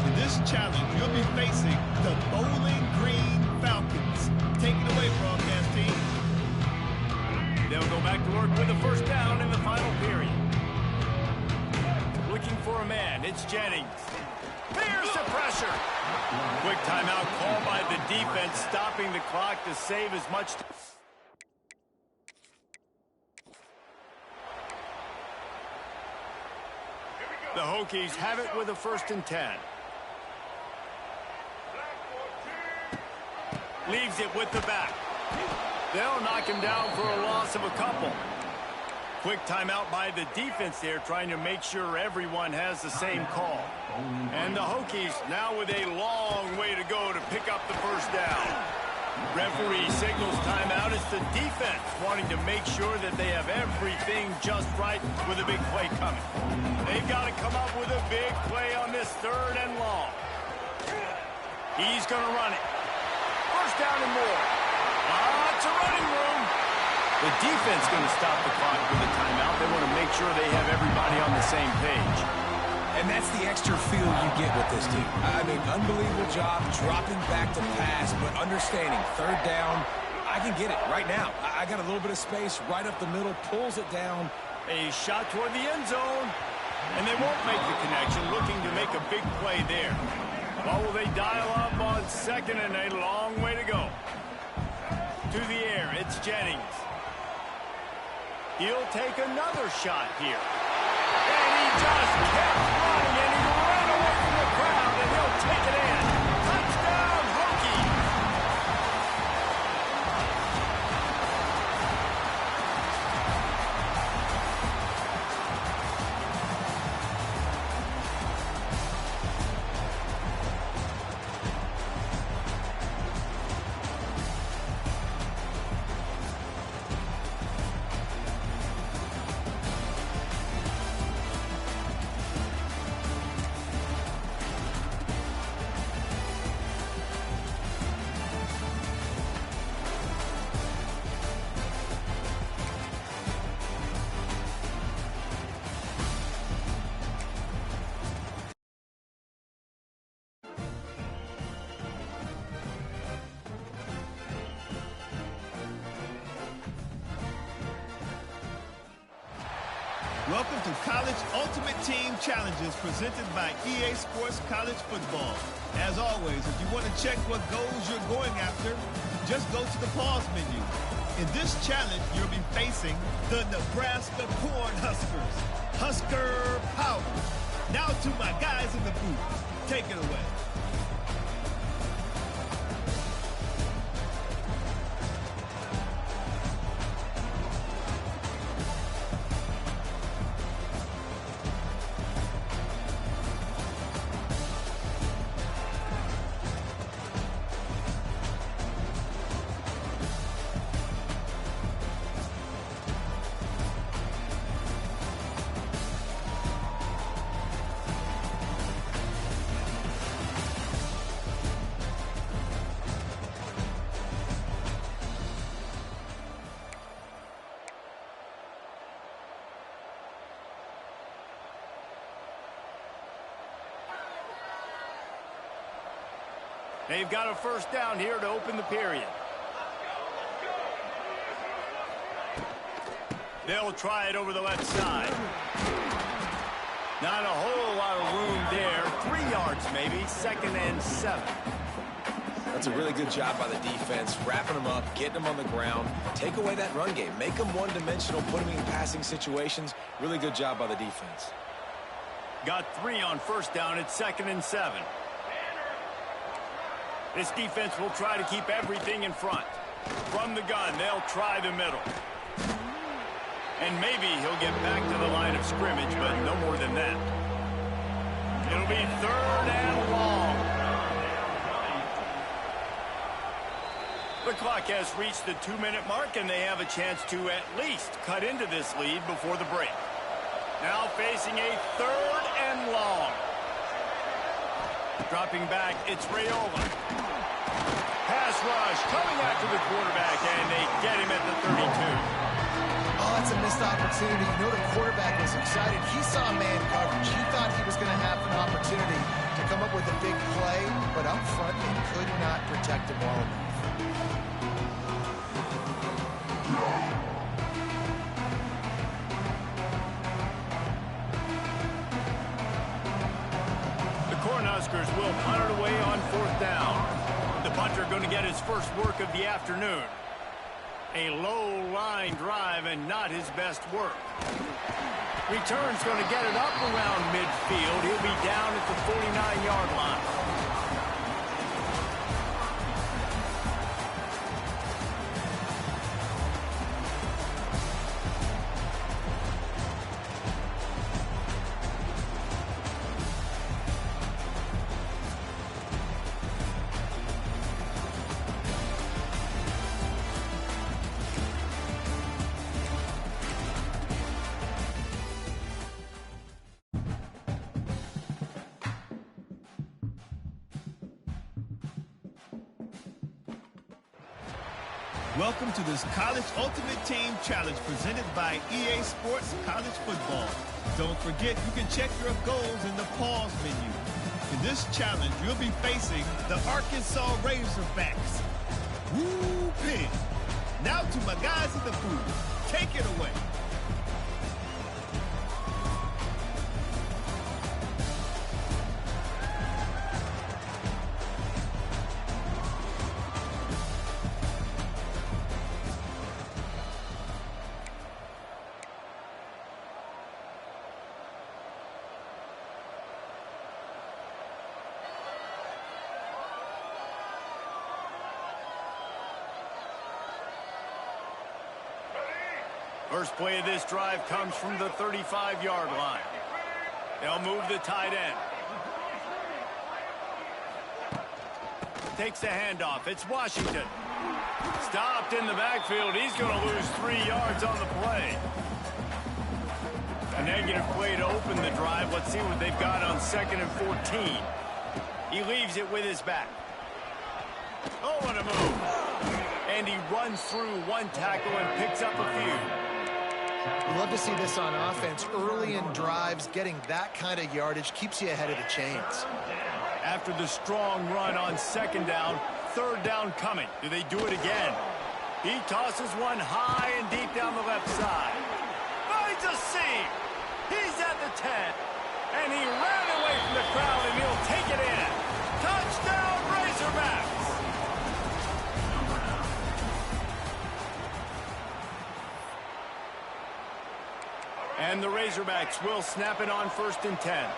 In this challenge, you'll be facing the Bowling Green Falcons. Take it away, broadcast team. They'll go back to work with a first down in the final period. Looking for a man, it's Jennings. Fears the pressure. Quick timeout called by the defense, stopping the clock to save as much time. The Hokies have it with a 1st and 10. Leaves it with the back. They'll knock him down for a loss of a couple. Quick timeout by the defense there, trying to make sure everyone has the same call. And the Hokies now with a long way to go to pick up the first down. Referee signals timeout. It's the defense wanting to make sure that they have everything just right with a big play coming. They've got to come up with a big play on this 3rd and long. He's going to run it. First down and more. Lots of running room. The defense going to stop the clock with a timeout. They want to make sure they have everybody on the same page. And that's the extra feel you get with this team. I mean, unbelievable job dropping back to pass, but understanding 3rd down, I can get it right now. I got a little bit of space right up the middle, pulls it down. A shot toward the end zone. And they won't make the connection, looking to make a big play there. Well, will they dial up on 2nd and a long way to go? To the air, it's Jennings. He'll take another shot here. And he just kept running, and he ran away from the crowd, and he'll take it in. Touchdown, Hokies! Welcome to College Ultimate Team Challenges presented by EA Sports College Football. As always, if you want to check what goals you're going after, just go to the pause menu. In this challenge, you'll be facing the Nebraska Cornhuskers. Husker power. Now to my guys in the booth. Take it away. They've got a first down here to open the period. They'll try it over the left side. Not a whole lot of room there. 3 yards maybe, 2nd and 7. That's a really good job by the defense, wrapping them up, getting them on the ground. Take away that run game. Make them one-dimensional, put them in passing situations. Really good job by the defense. Got 3 on first down at 2nd and 7. This defense will try to keep everything in front. From the gun, they'll try the middle. And maybe he'll get back to the line of scrimmage, but no more than that. It'll be 3rd and long. The clock has reached the 2-minute mark, and they have a chance to at least cut into this lead before the break. Now facing a 3rd and long. Dropping back, it's Raiola. Pass rush coming after the quarterback, and they get him at the 32. Oh, that's a missed opportunity. You know the quarterback was excited. He saw man coverage. He thought he was going to have an opportunity to come up with a big play, but up front, they could not protect him well enough. The Cornhuskers will punt it away on 4th down. The punter going to get his first work of the afternoon. A low line drive and not his best work. Return's going to get it up around midfield. He'll be down at the 49-yard line. Welcome to this College Ultimate Team Challenge presented by EA Sports College Football. Don't forget, you can check your goals in the pause menu. In this challenge, you'll be facing the Arkansas Razorbacks. Woo pig! Now to my guys in the booth. Take it away. First play of this drive comes from the 35-yard line. They'll move the tight end. Takes the handoff. It's Washington. Stopped in the backfield. He's going to lose 3 yards on the play. A negative play to open the drive. Let's see what they've got on 2nd and 14. He leaves it with his back. Oh, what a move. And he runs through one tackle and picks up a few. We love to see this on offense. Early in drives, getting that kind of yardage keeps you ahead of the chains. After the strong run on 2nd down, 3rd down coming. Do they do it again? He tosses one high and deep down the left side. Finds a seam. He's at the 10. And he ran away from the crowd, and he'll take it in. Touchdown, Razorbacks! And the Razorbacks will snap it on 1st and 10.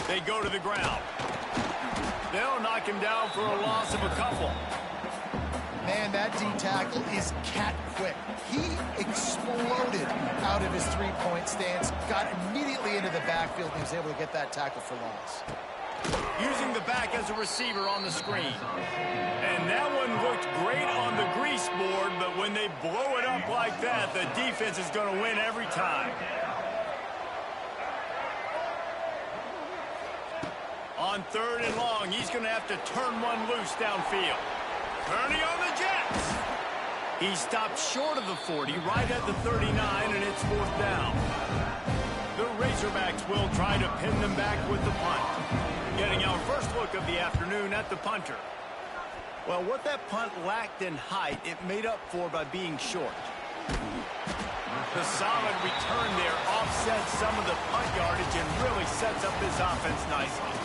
They go to the ground. They'll knock him down for a loss of a couple. Man, that D-tackle is cat quick. He exploded out of his three-point stance, got immediately into the backfield, and he was able to get that tackle for loss. Using the back as a receiver on the screen. And that one looked great on the grease board, but when they blow it up like that, the defense is going to win every time. On 3rd and long, he's going to have to turn one loose downfield. Kearney on the Jets. He stopped short of the 40, right at the 39, and it's 4th down. The Razorbacks will try to pin them back with the punt. Getting our first look of the afternoon at the punter. Well, what that punt lacked in height, it made up for by being short. The solid return there offsets some of the punt yardage and really sets up this offense nicely.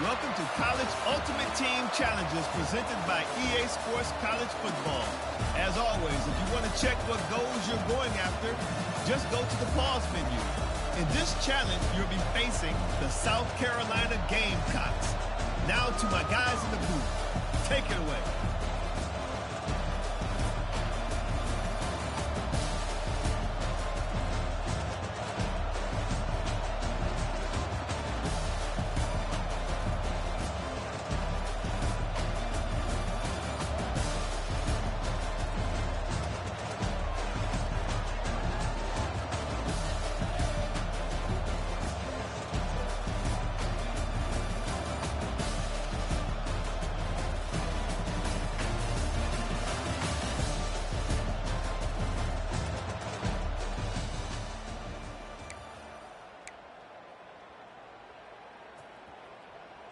Welcome to College Ultimate Team Challenges presented by EA Sports College Football. As always, if you want to check what goals you're going after, just go to the pause menu. In this challenge, you'll be facing the South Carolina Gamecocks. Now to my guys in the booth. Take it away.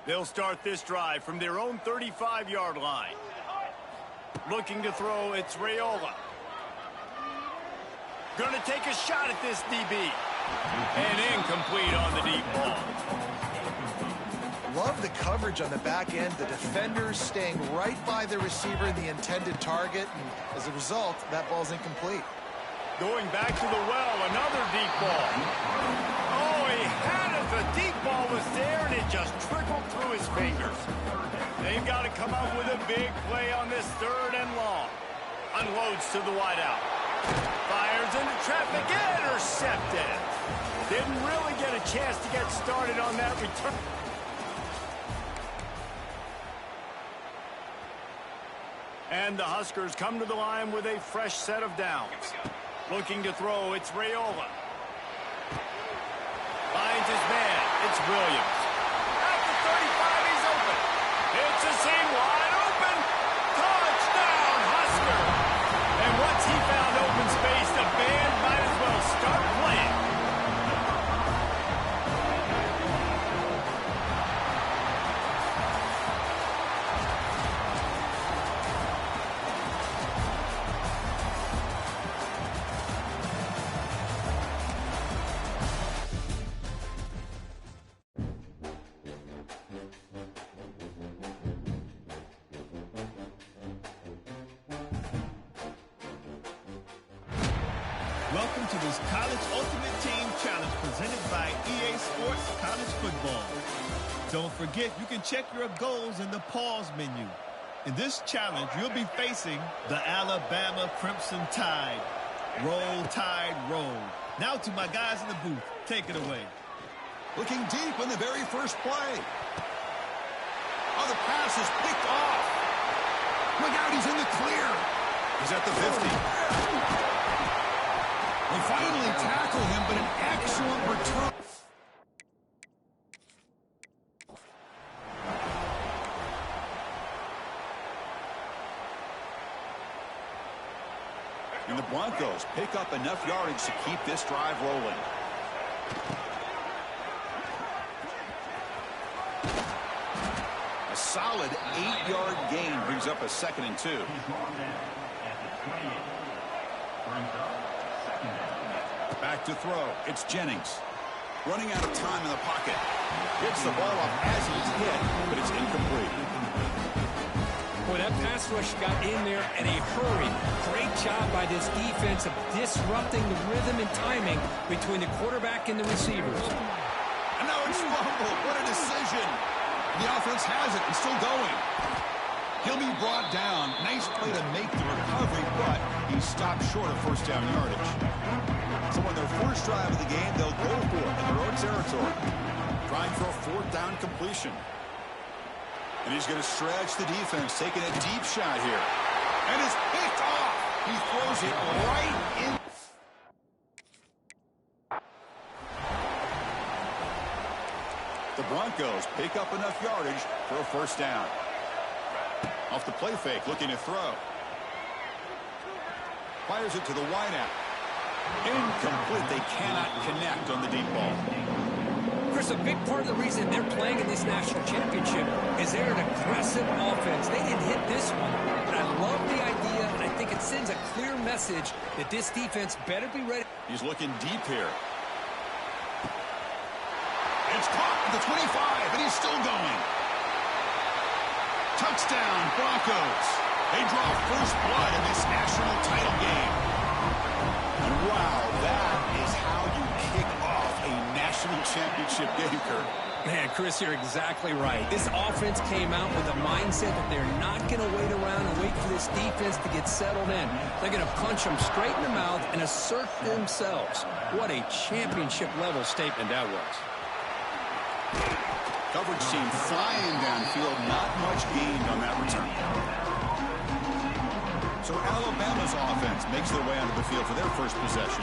They'll start this drive from their own 35-yard line. Looking to throw, it's Raiola. Gonna take a shot at this DB. And incomplete on the deep ball. Love the coverage on the back end. The defenders staying right by the receiver, the intended target. And as a result, that ball's incomplete. Going back to the well, another deep ball. Oh, he had it. The deep ball was there, and it just trickled through his fingers. They've got to come up with a big play on this 3rd and long. Unloads to the wideout. Fires into traffic, intercepted. Didn't really get a chance to get started on that return. And the Huskers come to the line with a fresh set of downs. Looking to throw, it's Raiola. Finds his man, it's Williams. At the 35, he's open. It's a seam wide open. Touchdown, Husker. And once he found open space, the band might as well start playing. Welcome to this College Ultimate Team Challenge presented by EA Sports College Football. Don't forget, you can check your goals in the pause menu. In this challenge, you'll be facing the Alabama Crimson Tide. Roll, Tide, roll. Now to my guys in the booth. Take it away. Looking deep on the very first play. Oh, the pass is picked off. Look out, he's in the clear. He's at the 50. They finally tackle him, but an excellent return. And the Broncos pick up enough yardage to keep this drive rolling. A solid 8-yard gain brings up a 2nd and 2. Back to throw. It's Jennings. Running out of time in the pocket. Gets the ball off as he's hit, but it's incomplete. Boy, that pass rush got in there in a hurry. Great job by this defense of disrupting the rhythm and timing between the quarterback and the receivers. And now it's fumbled. What a decision. The offense has it and still going. He'll be brought down. Nice play to make the recovery, but he stopped short of 1st down yardage. So on their first drive of the game, they'll go for it in their own territory. Trying for a 4th down completion. And he's going to stretch the defense, taking a deep shot here. And it's picked off. He throws it right in. The Broncos pick up enough yardage for a 1st down. Off the play fake, looking to throw. Fires it to the wideout. Incomplete. They cannot connect on the deep ball. Chris, a big part of the reason they're playing in this national championship is they're an aggressive offense. They didn't hit this one, but I love the idea, and I think it sends a clear message that this defense better be ready. He's looking deep here. It's caught at the 25, and he's still going. Touchdown, Broncos. They draw first blood in this national title game. And wow, that is how you kick off a national championship game, Kurt. Man, Chris, you're exactly right. This offense came out with a mindset that they're not going to wait around and wait for this defense to get settled in. They're going to punch them straight in the mouth and assert themselves. What a championship-level statement that was. Coverage team flying downfield, not much gained on that return. So Alabama's offense makes their way onto the field for their first possession.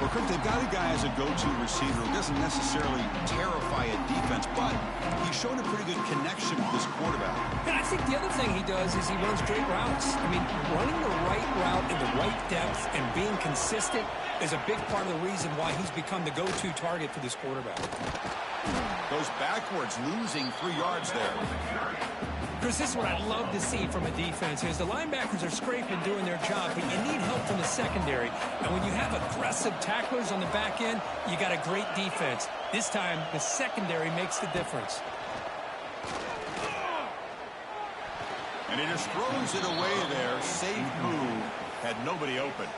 Well, Kirk, they've got a guy as a go-to receiver who doesn't necessarily terrify a defense, but he's shown a pretty good connection with his quarterback. And I think the other thing he does is he runs great routes. I mean, running the right route in the right depth and being consistent is a big part of the reason why he's become the go-to target for this quarterback. Goes backwards, losing 3 yards there. Chris, this is what I'd love to see from a defense is the linebackers are scraping, doing their job, but you need help from the secondary. And when you have aggressive tacklers on the back end, you got a great defense. This time, the secondary makes the difference. And he just throws it away there. Safe move. Had nobody open.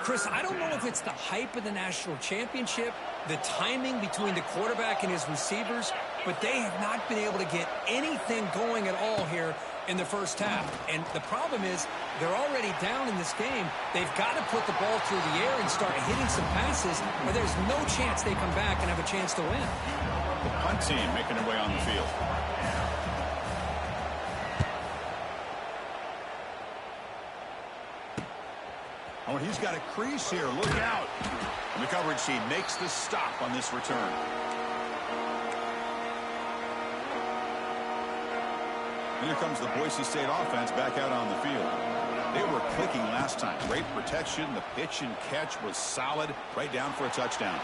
Chris, I don't know if it's the hype of the national championship, the timing between the quarterback and his receivers, but they have not been able to get anything going at all here in the first half. And the problem is they're already down in this game. They've got to put the ball through the air and start hitting some passes, or there's no chance they come back and have a chance to win. The punt team making their way on the field. Oh, he's got a crease here. Look out. And the coverage team makes the stop on this return. And here comes the Boise State offense back out on the field. They were clicking last time. Great protection. The pitch and catch was solid. Right down for a touchdown.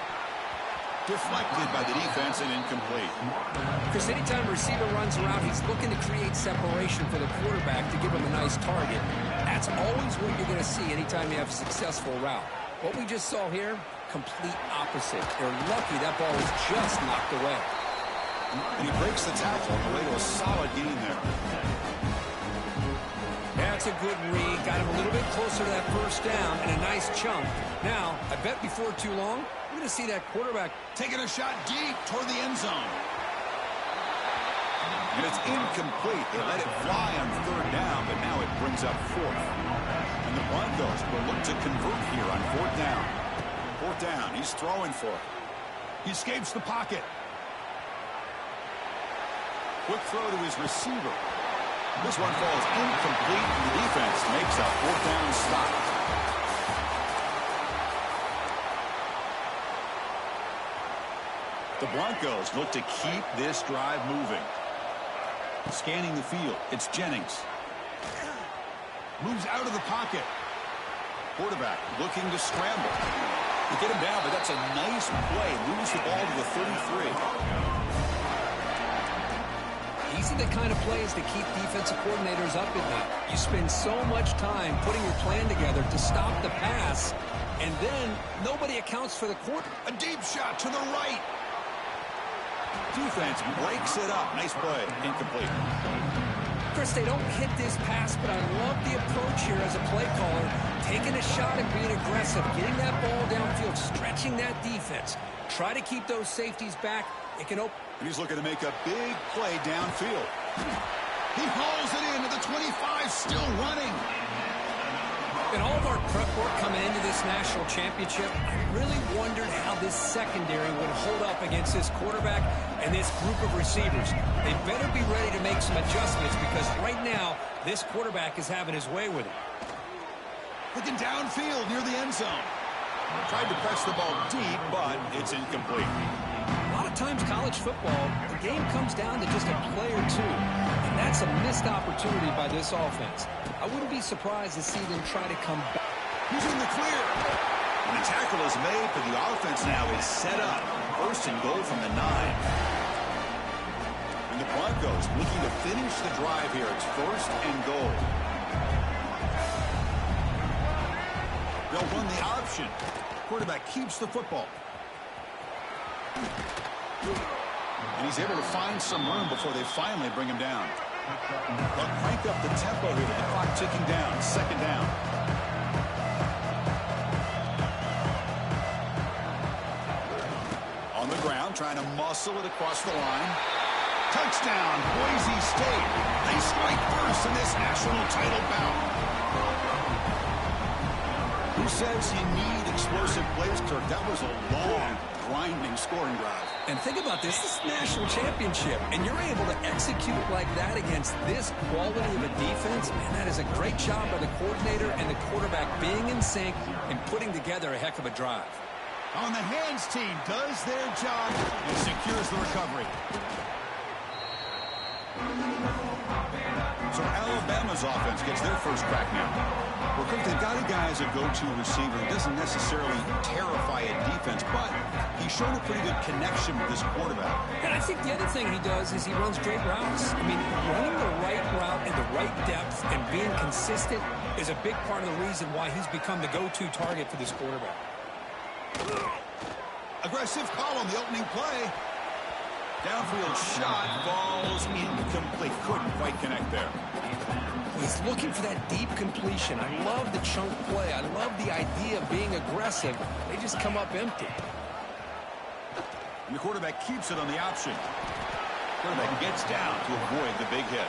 Deflected by the defense and incomplete. Chris, anytime a receiver runs around, he's looking to create separation for the quarterback to give him a nice target. That's always what you're going to see anytime you have a successful route. What we just saw here, complete opposite. They're lucky that ball was just knocked away. And he breaks the tackle on the way to a solid gain there. That's a good read. Got him a little bit closer to that first down and a nice chunk. Now, I bet before too long, we're going to see that quarterback taking a shot deep toward the end zone. And it's incomplete. They let it fly on 3rd down, but now it brings up 4th. And the Broncos will look to convert here on 4th down. 4th down. He's throwing for it. He escapes the pocket. Quick throw to his receiver. This one falls incomplete, and the defense makes a 4th down stop. The Broncos look to keep this drive moving. Scanning the field, it's Jennings. Moves out of the pocket. Quarterback looking to scramble. They get him down, but that's a nice play. Moves the ball to the 33. These are the kind of plays that keep defensive coordinators up at night. You spend so much time putting your plan together to stop the pass, and then nobody accounts for the quarter. A deep shot to the right. Defense breaks it up. Nice play. Incomplete. Chris, they don't hit this pass, but I love the approach here as a play caller. Taking a shot and being aggressive, getting that ball downfield, stretching that defense. Try to keep those safeties back. It can open. And he's looking to make a big play downfield. He hauls it into the 25, still running. In all of our prep work coming into this national championship, I really wondered how this secondary would hold up against this quarterback and this group of receivers. They better be ready to make some adjustments because right now, this quarterback is having his way with it. Looking downfield near the end zone. Tried to press the ball deep, but it's incomplete. A lot of times college football, the game comes down to just a play or two. And that's a missed opportunity by this offense. I wouldn't be surprised to see them try to come back. He's in the clear. And the tackle is made, but the offense now is set up. 1st and goal from the 9. And the Broncos looking to finish the drive here. It's 1st and goal. They'll run the option. Quarterback keeps the football. And he's able to find some room before they finally bring him down. They'll crank up the tempo here with the clock ticking down. 2nd down. On the ground, trying to muscle it across the line. Touchdown, Boise State. They strike first in this national title bout. Who says you need explosive plays, Kirk? That was a long, grinding scoring drive. And think about this. This is national championship, and you're able to execute like that against this quality of a defense, and that is a great job by the coordinator and the quarterback being in sync and putting together a heck of a drive. On the hands team does their job and secures the recovery. So Alabama's offense gets their first crack now. Well, Coach, they've got a guy as a go-to receiver who doesn't necessarily terrify a defense, but he's shown a pretty good connection with this quarterback. And I think the other thing he does is he runs great routes. I mean, running the right route in the right depth and being consistent is a big part of the reason why he's become the go-to target for this quarterback. Aggressive call on the opening play. Downfield shot falls incomplete. Couldn't quite connect there. He's looking for that deep completion. I love the chunk play. I love the idea of being aggressive. They just come up empty. And the quarterback keeps it on the option. Quarterback gets down to avoid the big hit.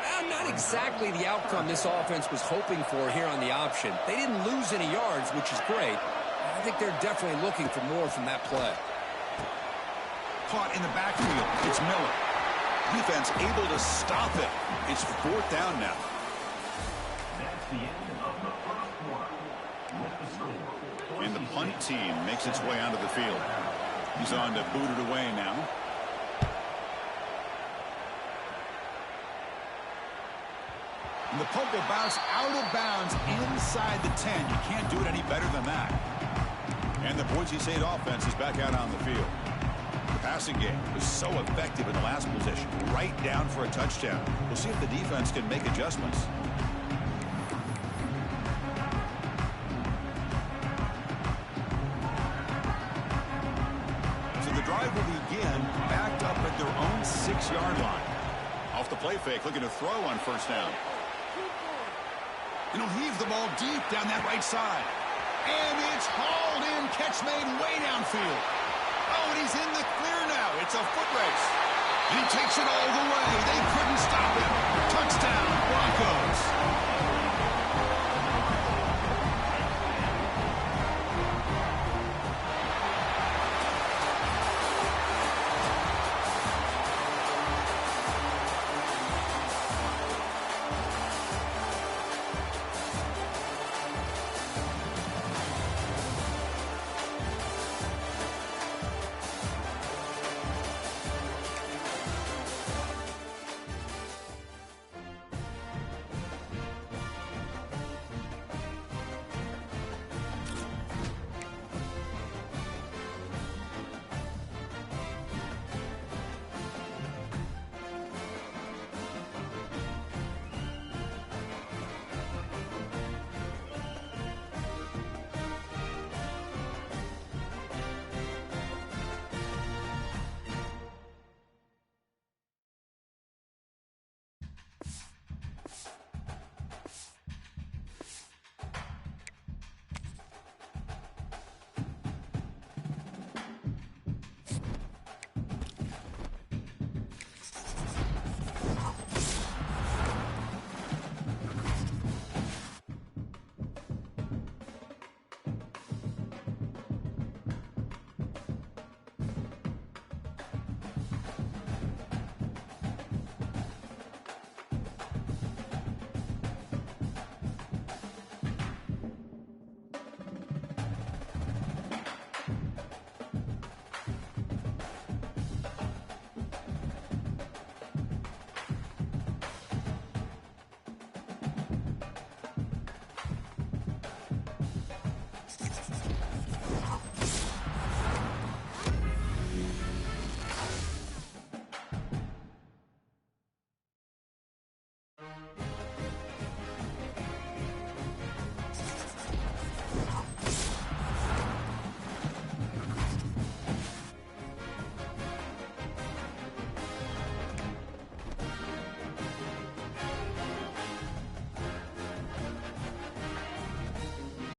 Well, not exactly the outcome this offense was hoping for here on the option. They didn't lose any yards, which is great. I think they're definitely looking for more from that play. Caught in the backfield. It's Miller. Defense able to stop it. It's fourth down now. And the punt team makes its way onto the field. He's on to boot it away now. And the punt will bounce out of bounds inside the 10. You can't do it any better than that. And the Boise State offense is back out on the field. The passing game was so effective in the last possession, right down for a touchdown. We'll see if the defense can make adjustments. So the drive will begin backed up at their own 6-yard line. Off the play fake, looking to throw on first down. And he'll heave the ball deep down that right side. And it's hauled in, catch made way downfield. Oh, and he's in the clear now. It's a foot race. And he takes it all the way. They couldn't stop him. Touchdown, Broncos.